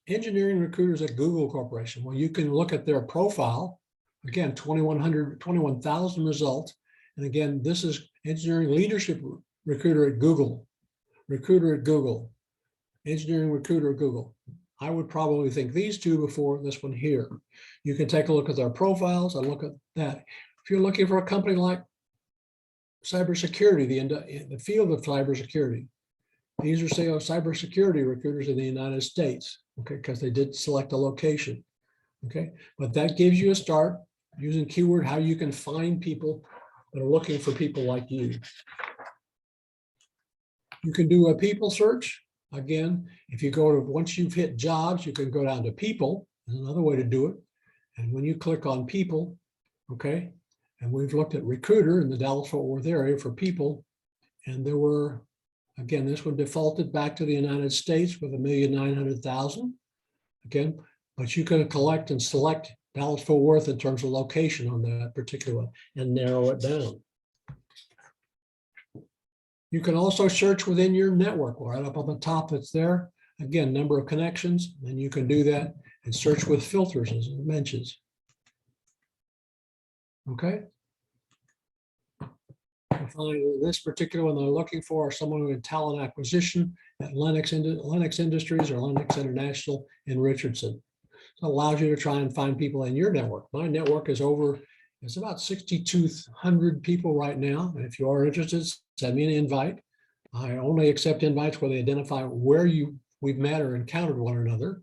engineering recruiters at Google Corporation. Well, you can look at their profile. Again, 21,000 results. And again, this is engineering leadership recruiter at Google, engineering recruiter at Google. I would probably think these two before this one here. You can take a look at their profiles and look at that. If you're looking for a company like cybersecurity, the field of cybersecurity, these are cybersecurity recruiters in the United States, okay, because they did select a location, okay? But that gives you a start using keyword, how you can find people that are looking for people like you. You can do a people search. Again, if you go to, once you've hit jobs, you can go down to people. There's another way to do it. And when you click on people, okay, and we've looked at recruiter in the Dallas-Fort Worth area for people, and there were, again, this one defaulted back to the United States with 1,900,000. Again, but you can collect and select Dallas-Fort Worth in terms of location on that particular one and narrow it down. You can also search within your network, right up on the top it's there. Again, number of connections, and you can do that and search with filters as it mentions. Okay. Finally, this particular one they're looking for is someone in talent acquisition at Lennox Industries or Lennox International in Richardson. So it allows you to try and find people in your network. My network is it's about 6,200 people right now. And if you are interested, send me an invite. I only accept invites where they identify where we've met or encountered one another.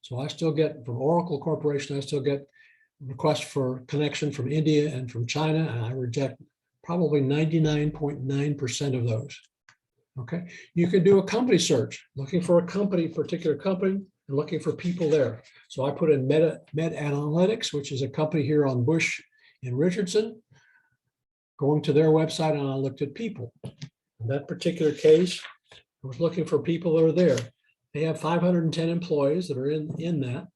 So I still get from Oracle Corporation, I still get requests for connection from India and from China, and I reject probably 99.9% of those. Okay, you can do a company search, looking for a particular company, and looking for people there. So I put in Med Analytics, which is a company here on Bush in Richardson, going to their website, and I looked at people. In that particular case, I was looking for people that are there. They have 510 employees that are in that.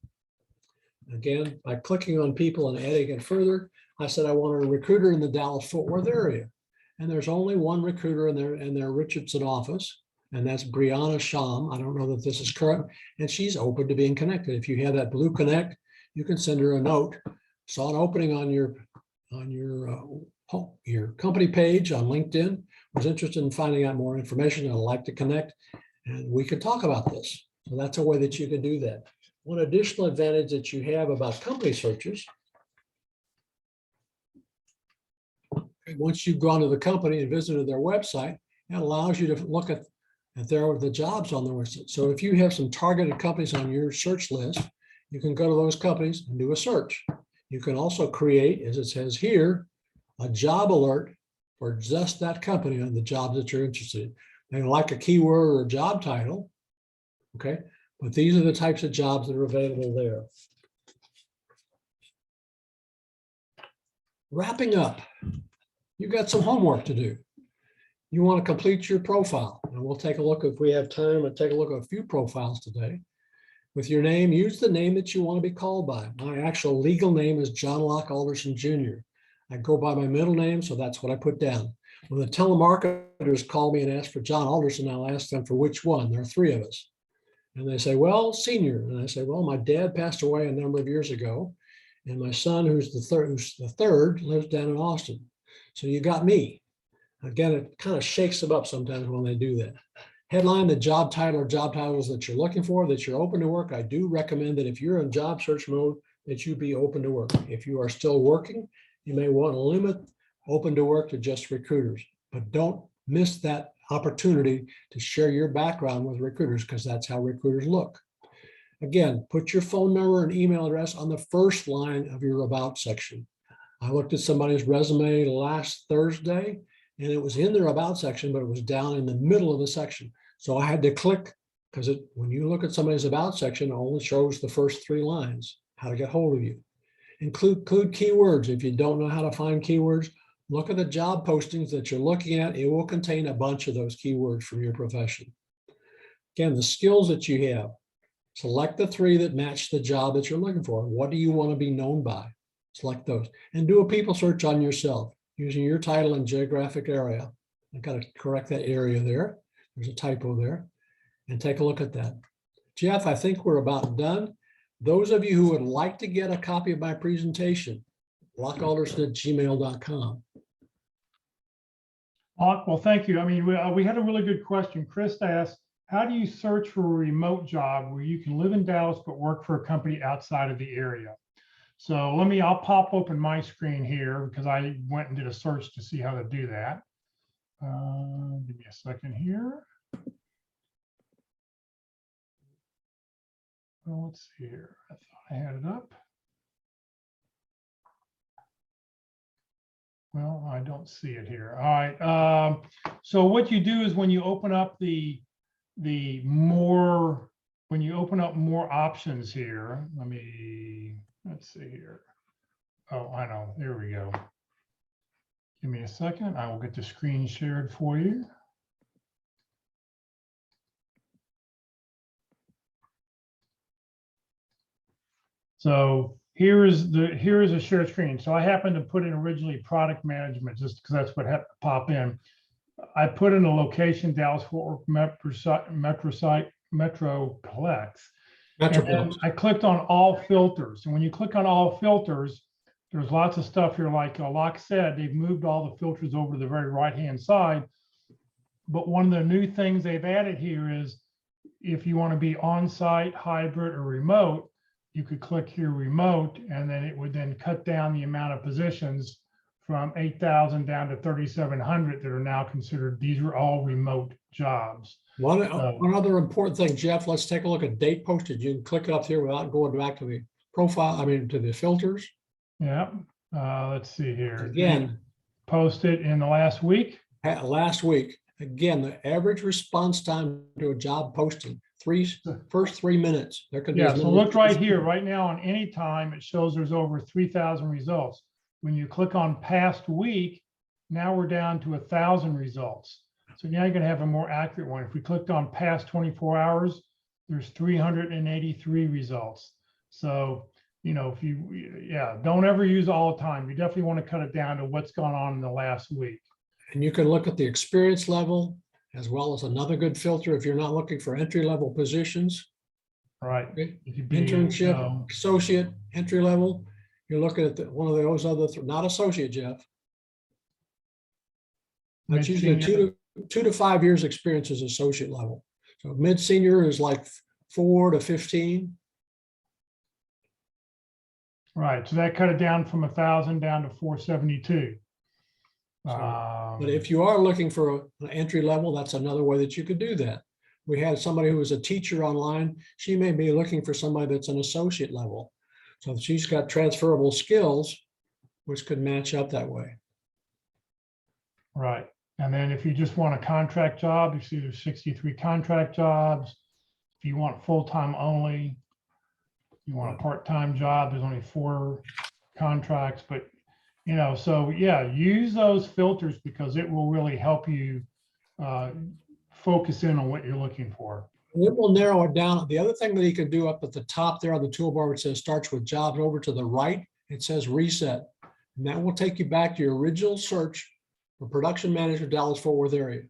Again, by clicking on people and adding it further, I said I wanted a recruiter in the Dallas-Fort Worth area. And there's only one recruiter in their Richardson office, and that's Brianna Sham. I don't know that this is correct, and she's open to being connected. If you have that blue connect, you can send her a note saw an opening on your your company page on LinkedIn, was interested in finding out more information, and I'd like to connect, and we could talk about this. So that's a way that you can do that. One additional advantage that you have about company searches, once you've gone to the company and visited their website, it allows you to look at the jobs on their website. So if you have some targeted companies on your search list, you can go to those companies and do a search. You can also create, as it says here, a job alert for just that company on the jobs that you're interested in. They like a keyword or a job title, okay? But these are the types of jobs that are available there. Wrapping up, you've got some homework to do. You want to complete your profile, and we'll take a look, if we have time, we'll take a look at a few profiles today. With your name, use the name that you want to be called by. My actual legal name is John Locke Alderson Jr. I go by my middle name, so that's what I put down. When the telemarketers call me and ask for John Alderson, I'll ask them for which one. There are three of us. And they say, well, senior. And I say, well, my dad passed away a number of years ago, and my son, who's the third, lives down in Austin. So you got me. Again, it kind of shakes them up sometimes when they do that. Headline, the job title or job titles that you're looking for, that you're open to work. I do recommend that if you're in job search mode, that you be open to work. If you are still working, you may want to limit open to work to just recruiters, but don't miss that opportunity to share your background with recruiters, because that's how recruiters look. Again, put your phone number and email address on the first line of your about section. I looked at somebody's resume last Thursday, and it was in their about section, but it was down in the middle of the section. So I had to click, because when you look at somebody's about section, it only shows the first three lines, how to get hold of you. Include keywords. If you don't know how to find keywords, look at the job postings that you're looking at. It will contain a bunch of those keywords from your profession. Again, the skills that you have, select the three that match the job that you're looking for. What do you want to be known by? Select those and do a people search on yourself using your title and geographic area. I got to correct that area there. There's a typo there, and take a look at that. Jeff, I think we're about done. Those of you who would like to get a copy of my presentation, lockealderson@gmail.com. Well, thank you. I mean, we had a really good question. Chris asked, how do you search for a remote job where you can live in Dallas but work for a company outside of the area? So I'll pop open my screen here, because I went and did a search to see how to do that. Give me a second here. Well, let's see here. I thought I had it up. Well, I don't see it here. All right. So what you do is when you open up when you open up more options here, let's see here. Oh, I know. There we go. Give me a second. I will get the screen shared for you. So here is a shared screen. So I happened to put in originally product management, just because that's what had to pop in. I put in a location, Dallas-Fort Worth Metroplex. And then I clicked on all filters. And when you click on all filters, there's lots of stuff here. Like Locke said, they've moved all the filters over to the very right-hand side. But one of the new things they've added here is if you want to be on-site, hybrid, or remote, you could click here remote, and then it would then cut down the amount of positions from 8,000 down to 3,700 that are now considered, these are all remote jobs. One other important thing, Jeff, let's take a look at date posted. You can click it up here without going back to the profile, to the filters. Yeah, let's see here. Again, posted in the last week. Last week. Again, the average response time to a job posting, first 3 minutes. There could be so look right here, right now on any time, it shows there's over 3,000 results. When you click on past week, now we're down to 1,000 results. So now you're going to have a more accurate one. If we clicked on past 24 hours, there's 383 results. So, if don't ever use all the time. You definitely want to cut it down to what's gone on in the last week. And you can look at the experience level, as well as another good filter if you're not looking for entry-level positions. Right. Okay. Internship, associate, entry level. You're looking at one of those other, not associate, Jeff. That's usually Mid-senior. 2 to 5 years experience as associate level. So mid-senior is like 4 to 15. Right, so that cut it down from 1,000 down to 472. But if you are looking for an entry level, that's another way that you could do that. We had somebody who was a teacher online. She may be looking for somebody that's an associate level. So she's got transferable skills, which could match up that way. Right, and then if you just want a contract job, you see there's 63 contract jobs. If you want full-time only, you want a part-time job, there's only 4 contracts, but so yeah, use those filters because it will really help you focus in on what you're looking for. It will narrow it down. The other thing that you can do up at the top there on the toolbar, it says starts with jobs, over to the right, it says reset. And that will take you back to your original search for production manager, Dallas-Fort Worth area.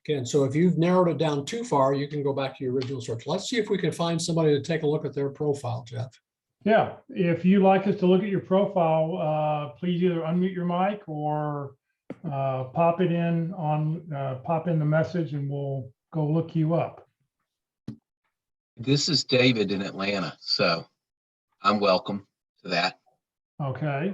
Again, so if you've narrowed it down too far, you can go back to your original search. Let's see if we can find somebody to take a look at their profile, Jeff. Yeah, if you'd like us to look at your profile, please either unmute your mic or pop in the message and we'll go look you up. This is David in Atlanta, so I'm welcome to that. Okay.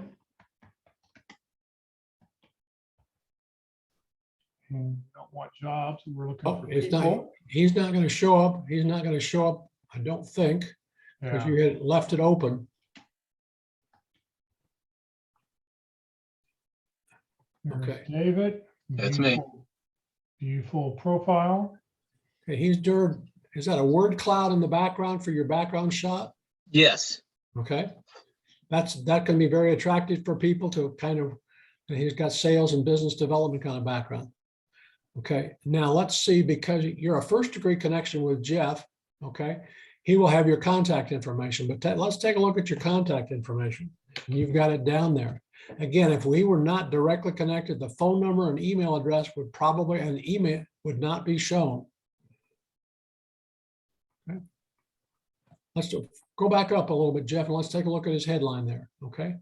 And we don't want jobs, we're looking for people. He's not going to show up. He's not going to show up, I don't think, because you had left it open. There's Okay. David. That's me. Beautiful profile. Okay, is that a word cloud in the background for your background shot? Yes. Okay. That can be very attractive for people to kind of, he's got sales and business development kind of background. Okay, now let's see, because you're a first degree connection with Jeff, okay, he will have your contact information, but let's take a look at your contact information. And you've got it down there. Again, if we were not directly connected, the phone number and email address would probably, and email would not be shown. Okay. Let's go back up a little bit, Jeff, and let's take a look at his headline there, okay?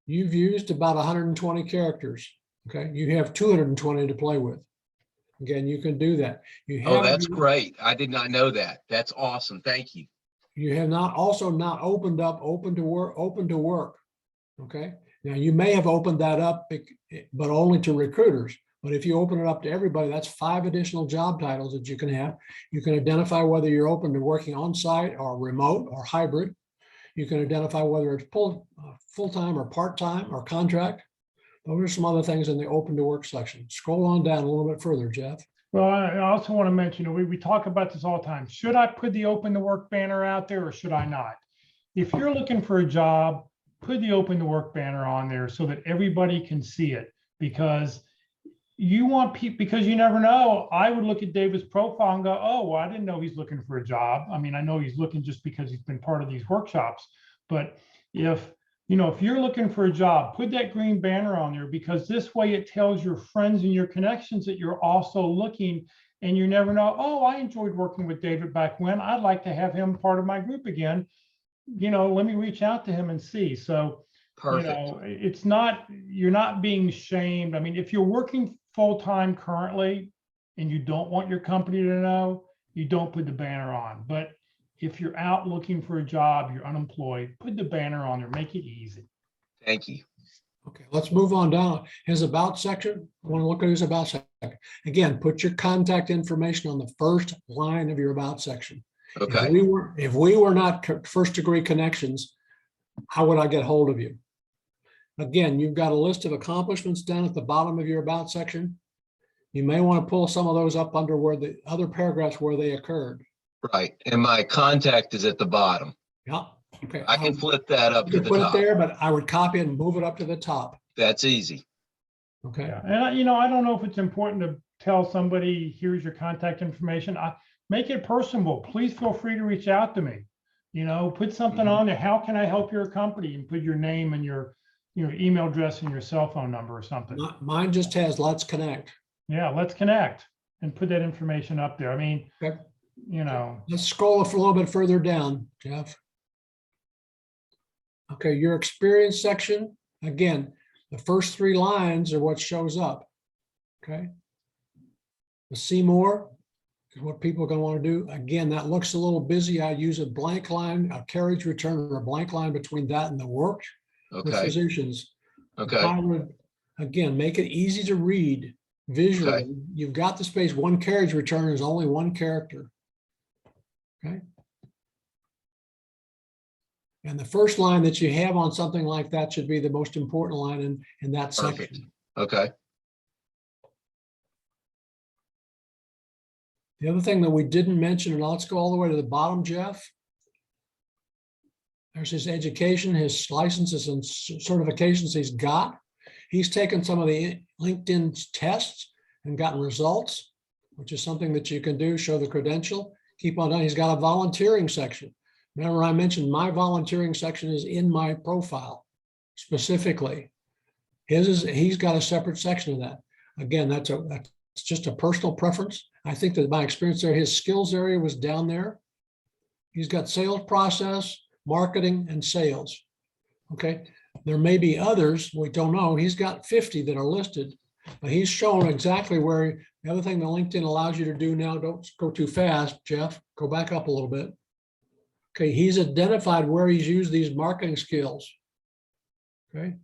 You've used about 120 characters, okay? You have 220 to play with. Again, you can do that. Oh, that's great. I did not know that. That's awesome. Thank you. You have not opened up open to work. Okay. Now you may have opened that up, but only to recruiters. But if you open it up to everybody, that's 5 additional job titles that you can have. You can identify whether you're open to working on site or remote or hybrid. You can identify whether it's full-time or part-time or contract. Those are some other things in the open to work section. Scroll on down a little bit further, Jeff. Well, I also want to mention, we talk about this all the time. Should I put the open to work banner out there or should I not? If you're looking for a job, put the open to work banner on there so that everybody can see it, because you want people, because you never know. I would look at David's profile and go, oh, well, I didn't know he's looking for a job. I mean, I know he's looking just because he's been part of these workshops, but if you're looking for a job, put that green banner on there, because this way it tells your friends and your connections that you're also looking, and you never know, oh, I enjoyed working with David back when. I'd like to have him part of my group again. Let me reach out to him and see. So, Perfect. it's not, you're not being shamed. I mean, if you're working full-time currently and you don't want your company to know, you don't put the banner on. But if you're out looking for a job, you're unemployed, put the banner on there, make it easy. Thank you. Okay, let's move on down. His about section, I want to look at his about section. Again, put your contact information on the first line of your about section. Okay. If we were not first degree connections, how would I get hold of you? Again, you've got a list of accomplishments down at the bottom of your about section. You may want to pull some of those up under where the other paragraphs where they occurred. Right. And my contact is at the bottom. Yeah. Okay. I can flip that up to the put top. it there, but I would copy it and move it up to the top. That's easy. Okay. Yeah. And I don't know if it's important to tell somebody, here's your contact information. Make it personable. Please feel free to reach out to me. Put something on there. How can I help your company? And put your name and your email address and your cell phone number or something. Mine just has let's connect. Yeah, let's connect and put that information up there. I mean, Okay. Let's scroll a little bit further down, Jeff. Okay, your experience section, again, the first 3 lines are what shows up. Okay. The see more is what people are going to want to do. Again, that looks a little busy. I use a blank line, a carriage return, or a blank line between that and the work with Okay, physicians. okay, I would, again, make it easy to read visually. Okay. You've got the space. One carriage return is only 1 character. Okay. And the first line that you have on something like that should be the most important line in that perfect. section. Okay, The other thing that we didn't mention, and let's go all the way to the bottom, Jeff. There's his education, his licenses and certifications he's got. He's taken some of the LinkedIn tests and gotten results, which is something that you can do, show the credential, keep on doing. He's got a volunteering section. Remember, I mentioned my volunteering section is in my profile specifically. He's got a separate section of that. Again, that's just a personal preference. I think that my experience there, his skills area was down there. He's got sales process, marketing, and sales. Okay, there may be others, we don't know. He's got 50 that are listed, but he's shown exactly where. The other thing that LinkedIn allows you to do now, don't go too fast, Jeff, go back up a little bit. Okay, he's identified where he's used these marketing skills. Okay,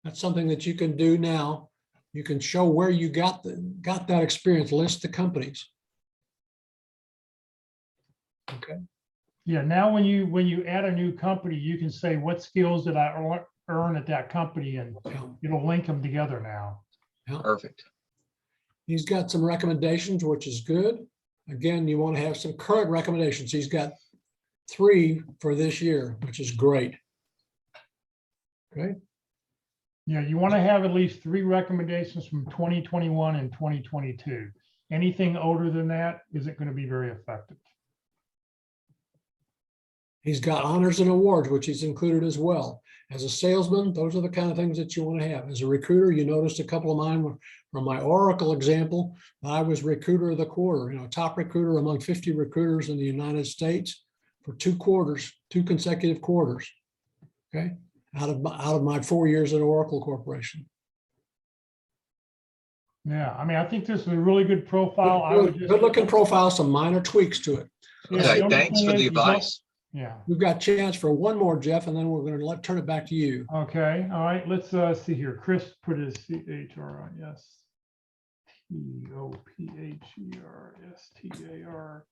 that's something that you can do now. You can show where you got that experience, list the companies. Okay. Yeah, now when you add a new company, you can say, what skills did I earn at that company? And Yeah. it'll link them together now. perfect. He's got some recommendations, which is good. Again, you want to have some current recommendations. He's got 3 for this year, which is great. Okay. Yeah, you want to have at least 3 recommendations from 2021 and 2022. Anything older than that isn't going to be very effective. He's got honors and awards, which he's included as well. As a salesman, those are the kind of things that you want to have. As a recruiter, you noticed a couple of mine from my Oracle example. I was recruiter of the quarter, top recruiter among 50 recruiters in the United States for 2 quarters, 2 consecutive quarters. Okay, out of my 4 years at Oracle Corporation. Yeah, I mean, I think this is a really good profile. I would just, Good looking profile, some minor tweaks to it. yeah, Okay, the only thanks thing for is the you don't- advice. Yeah. We've got a chance for one more, Jeff, and then we're going to turn it back to you. Okay. All right. Let's see here. Chris put his CHRIS TOPHERSTARK.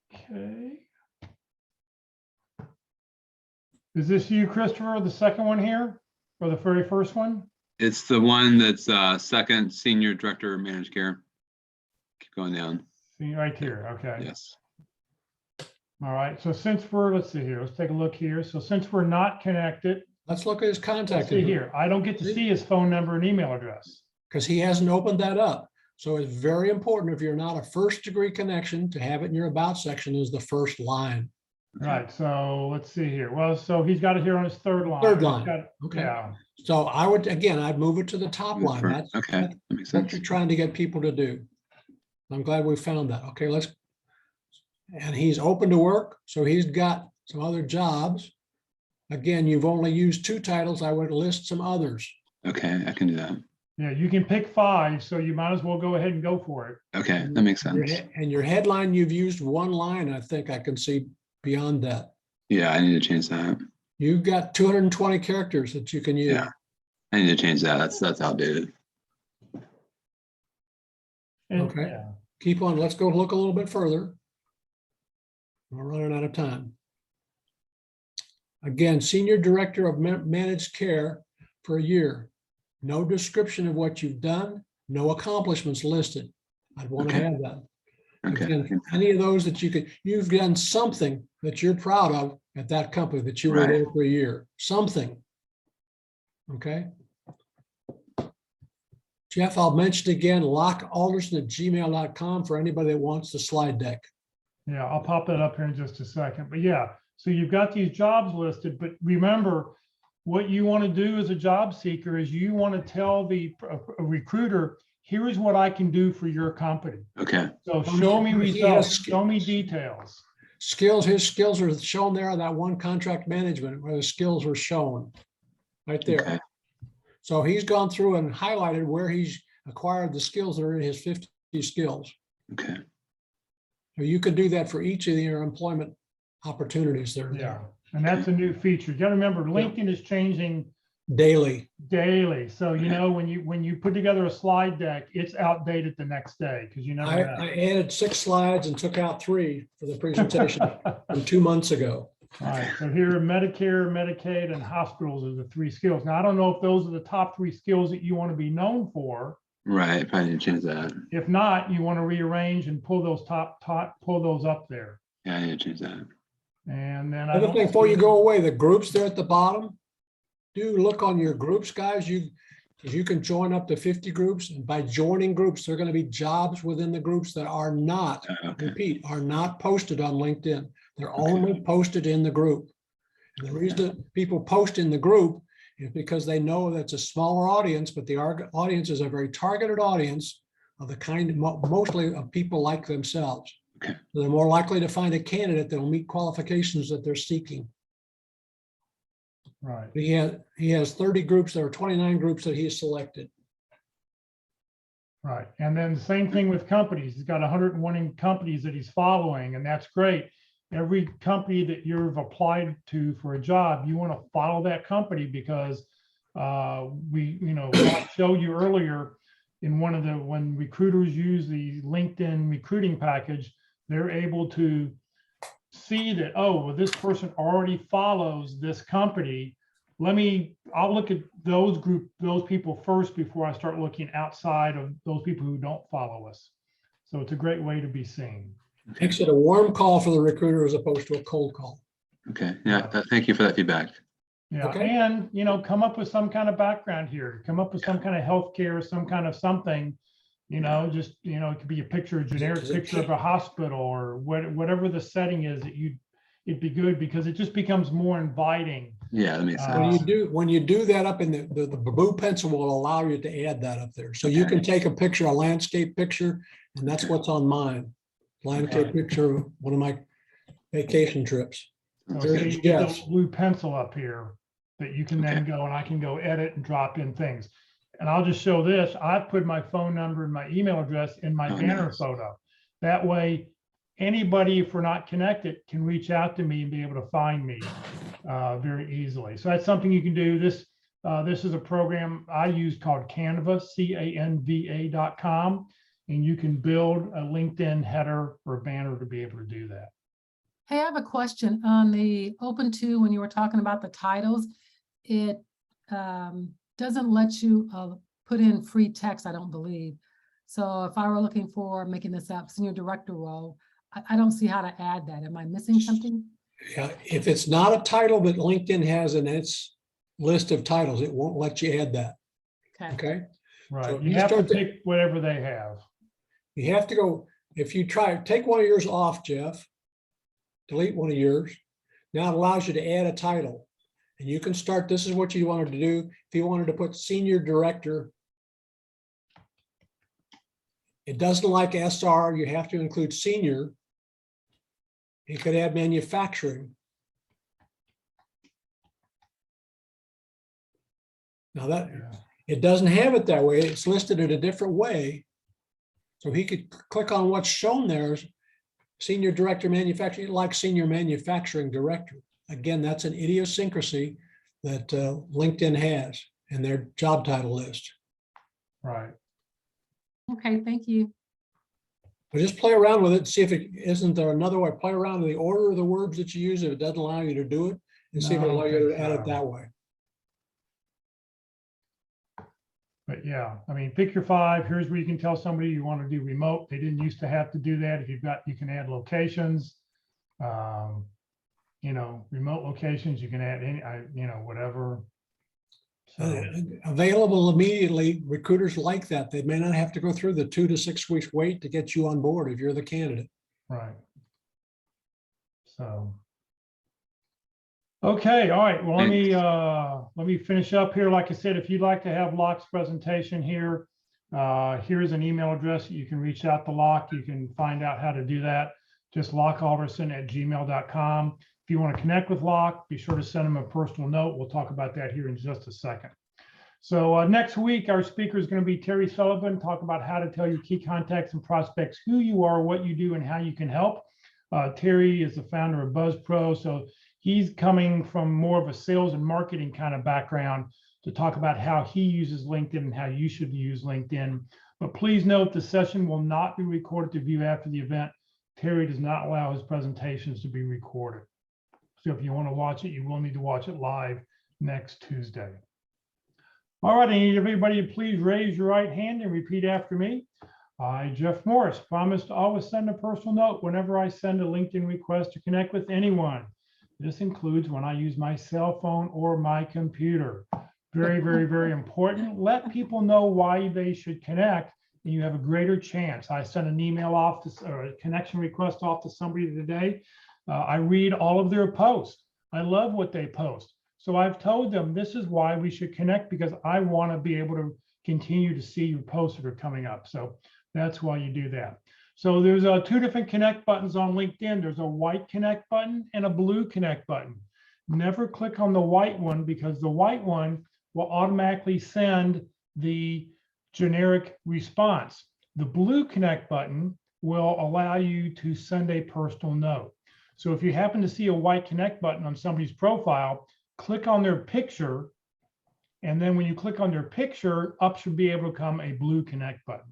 Is this you, Christopher? The second one here, or the very first one? It's the one that's second senior director of managed care. Keep going down. See, right here. Okay. Yes. All right. So since let's see here. Let's take a look here. So since we're not connected, Let's look at his let's contact see info, here. I don't get to see his phone number and email address. because he hasn't opened that up. So it's very important, if you're not a first degree connection, to have it in your about section is the first line. Right. So let's see here. Well, so he's got it here on his third line. Third He's line. got- Okay. Yeah. So I'd move it to the top line. That's Okay, that makes what sense. you're trying to get people to do. I'm glad we found that. Okay, and he's open to work, so he's got some other jobs. Again, you've only used 2 titles. I would list some others. Okay, I can do that. Yeah. You can pick 5, so you might as well go ahead and go for it. Okay, that makes sense. And your headline, you've used 1 line. I think I can see beyond that. Yeah, I need to change that. You've got 220 characters that you can use. Yeah. I need to change that. That's outdated. And, Okay. yeah. Keep on. Let's go look a little bit further. We're running out of time. Again, Senior Director of Managed Care for a year. No description of what you've done, no accomplishments listed. I'd want to Okay. have that. Okay. Again, any of those that you've done something that you're proud of at that company that you were Right. there for a year, something. Okay. Jeff, I'll mention again, lockealderson@gmail.com for anybody that wants the slide deck. Yeah, I'll pop that up here in just a second. But yeah, so you've got these jobs listed, but remember, what you want to do as a job seeker is you want to tell a recruiter, here is what I can do for your company. Okay. So show me He has results, show me details. Skills, his skills are shown there on that one contract management where the skills were shown right there. Okay. So he's gone through and highlighted where he's acquired the skills that are in his 50 skills. Okay. So you can do that for each of your employment opportunities that are Yeah, there and that's a new feature. You gotta remember, LinkedIn is changing daily. daily. So, you know, when you put together a slide deck, it's outdated the next day because you never I know. added 6 slides and took out 3 for the presentation from 2 months ago. All right, so here are Medicare, Medicaid, and hospitals are the 3 skills. Now, I don't know if those are the top 3 skills that you want to be known for. Right. Probably need to change that. If not, you want to rearrange and pull those pull those up there. Yeah, I need to change that. And then I Other don't thing before you see- go away, the groups there at the bottom, do look on your groups, guys. You can join up to 50 groups, and by joining groups, there are going to be jobs within the groups that are not, Okay. repeat, are not posted on LinkedIn. They're only posted in the group. And the reason that people post in the group is because they know that's a smaller audience, but the audience is a very targeted audience of the kind, mostly of people like themselves. Okay. So they're more likely to find a candidate that will meet qualifications that they're seeking. Right. He has 30 groups. There are 29 groups that he has selected. Right. And then the same thing with companies. He's got 101 companies that he's following, and that's great. Every company that you've applied to for a job, you want to follow that company because I showed you earlier in when recruiters use the LinkedIn recruiting package, they're able to see that, oh, well, this person already follows this company. I'll look at those people first before I start looking outside of those people who don't follow us. So it's a great way to be seen. Makes it a warm call for the recruiter as opposed to a cold call. Okay. Yeah. Thank you for that feedback. Yeah, Okay. and come up with some kind of background here. Come up with some kind of healthcare, some kind of something. Just it could be a picture, a generic Is it picture of a hospital or whatever the setting is that it'd be good because it just becomes more inviting. Yeah, that makes When sense. you do that up in the blue pencil will allow you to add that up there. So you can take a picture, a landscape picture, and that's what's on mine. Landscape picture of one of my vacation trips. So There's see, Jeff's. the blue pencil up here that you can then go and I can go edit and drop in things. And I'll just show this. I've put my phone number and my email address in my banner photo. That way, anybody, if we're not connected, can reach out to me and be able to find me very easily. So that's something you can do. This is a program I use called Canva, canva.com, and you can build a LinkedIn header or banner to be able to do that. Hey, I have a question on the open to when you were talking about the titles. It doesn't let you put in free text, I don't believe. So if I were looking for, making this up, senior director role, I don't see how to add that. Am I missing something? Yeah, if it's not a title that LinkedIn has in its list of titles, it won't let you add that. Okay. Okay. Right. So You you have to start to- pick whatever they have. You have to go, if you take one of yours off, Jeff, delete one of yours. Now it allows you to add a title. And you can start, this is what you wanted to do. If you wanted to put senior director, it doesn't like SR, you have to include senior. You could add manufacturing. Now that, it doesn't have it that way. It's listed in a different way. So he could click on what's shown there, senior director manufacturing, like senior manufacturing director. Again, that's an idiosyncrasy that LinkedIn has in their job title list. Right. Okay, thank you. But just play around with it, see if it isn't there another way. Play around with the order of the words that you use if it doesn't allow you to do it, and see if No, I it'll don't allow you to think add it so. that way. But yeah, I mean, pick your 5. Here's where you can tell somebody you want to do remote. They didn't used to have to do that. If you can add locations. Remote locations, you can add any, whatever. So, Available immediately, recruiters like that. They may not have to go through the 2 to 6 weeks wait to get you on board if you're the candidate. right. So. Okay, all right. Well, let me finish up here. Like I said, if you'd like to have Locke's presentation here, here's an email address that you can reach out to Locke. You can find out how to do that. just lockealderson@gmail.com. If you want to connect with Locke, be sure to send him a personal note. We'll talk about that here in just a second. So next week, our speaker is going to be Terry Sullivan, talk about how to tell your key contacts and prospects who you are, what you do, and how you can help. Terry is the founder of BuzzPro, so he's coming from more of a sales and marketing kind of background to talk about how he uses LinkedIn and how you should use LinkedIn. But please note the session will not be recorded to view after the event. Terry does not allow his presentations to be recorded. So if you want to watch it, you will need to watch it live next Tuesday. All right, I need everybody to please raise your right hand and repeat after me. I, Jeff Morris, promise to always send a personal note whenever I send a LinkedIn request to connect with anyone. This includes when I use my cell phone or my computer. Very, very, very important. Let people know why they should connect, and you have a greater chance. I sent an email off to, or a connection request off to somebody today. I read all of their posts. I love what they post. So I've told them this is why we should connect, because I want to be able to continue to see your posts that are coming up. So that's why you do that. So there's two different connect buttons on LinkedIn. There's a white connect button and a blue connect button. Never click on the white one, because the white one will automatically send the generic response. The blue connect button will allow you to send a personal note. So if you happen to see a white connect button on somebody's profile, click on their picture, and then when you click on their picture, up should be able to come a blue connect button.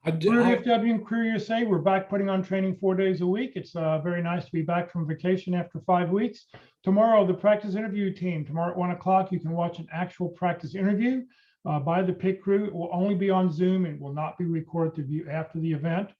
Career DFW and Career USA, we're back putting on training 4 days a week. It's very nice to be back from vacation after 5 weeks. Tomorrow, the practice interview team. Tomorrow at 1 o'clock, you can watch an actual practice interview by the pit crew. It will only be on Zoom and will not be recorded to view after the event.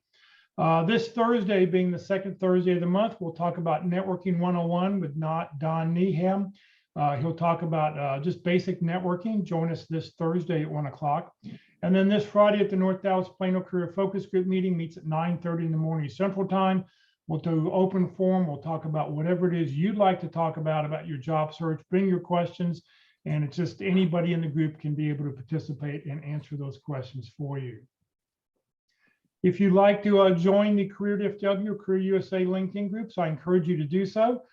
This Thursday, being the second Thursday of the month, we'll talk about Networking 101 with Don Needham. He'll talk about just basic networking. Join us this Thursday at 1 o'clock. And then this Friday at the North Dallas Plano Career Focus Group meeting, meets at 9:30 in the morning Central Time. We'll do open forum. We'll talk about whatever it is you'd like to talk about your job search. Bring your questions, and it's just anybody in the group can be able to participate and answer those questions for you. If you'd like to join the Career DFW or Career USA LinkedIn groups, I encourage you to do so.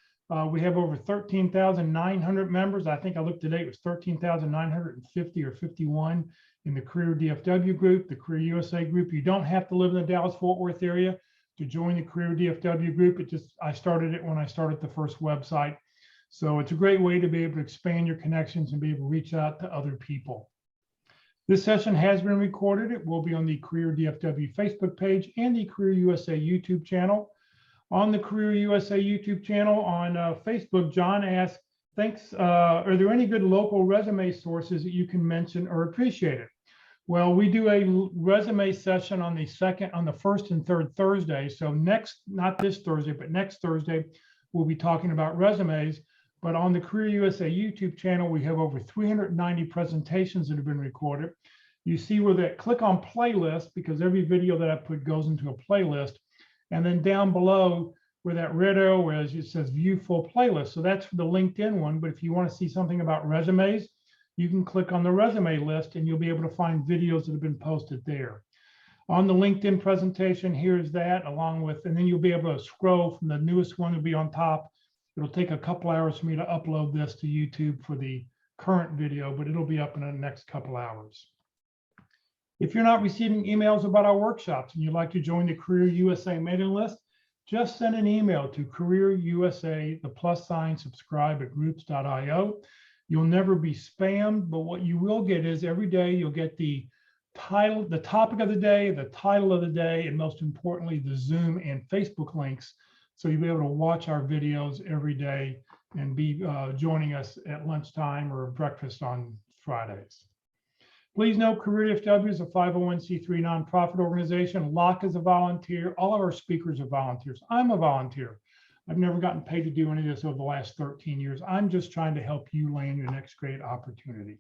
We have over 13,900 members. I think I looked today, it was 13,950 or 51 in the Career DFW group, the Career USA group. You don't have to live in the Dallas-Fort Worth area to join the Career DFW group. I started it when I started the first website. So it's a great way to be able to expand your connections and be able to reach out to other people. This session has been recorded. It will be on the Career DFW Facebook page and the Career USA YouTube channel. On the Career USA YouTube channel on Facebook, John asked, thanks, are there any good local resume sources that you can mention or appreciate it? Well, we do a resume session on the first and third Thursday. So not this Thursday, but next Thursday, we'll be talking about resumes. But on the Career USA YouTube channel, we have over 390 presentations that have been recorded. You see where that click on playlist, because every video that I put goes into a playlist. And then down below where that red arrow is, it says view full playlist. So that's for the LinkedIn one. But if you want to see something about resumes, you can click on the resume list and you'll be able to find videos that have been posted there. On the LinkedIn presentation, here's that along with, and then you'll be able to scroll from the newest one to be on top. It'll take a couple hours for me to upload this to YouTube for the current video, but it'll be up in the next couple hours. If you're not receiving emails about our workshops and you'd like to join the Career USA mailing list, just send an email to careerusa, +subscribe@groups.io. You'll never be spammed, but what you will get is every day you'll get the title, the topic of the day, the title of the day, and most importantly, the Zoom and Facebook links. So you'll be able to watch our videos every day and be joining us at lunchtime or breakfast on Fridays. Please note, Career DFW is a 501c3 nonprofit organization. Locke is a volunteer. All of our speakers are volunteers. I'm a volunteer. I've never gotten paid to do any of this over the last 13 years. I'm just trying to help you land your next great opportunity.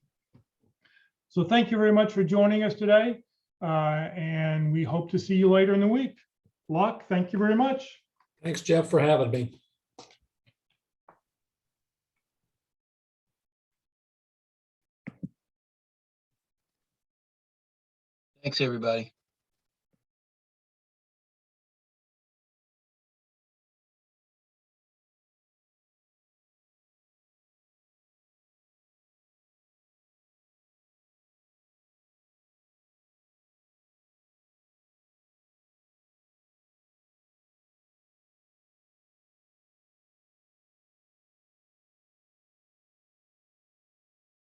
So thank you very much for joining us today. And we hope to see you later in the week. Locke, thank you very much. Thanks, Jeff, for having me. Thanks, everybody.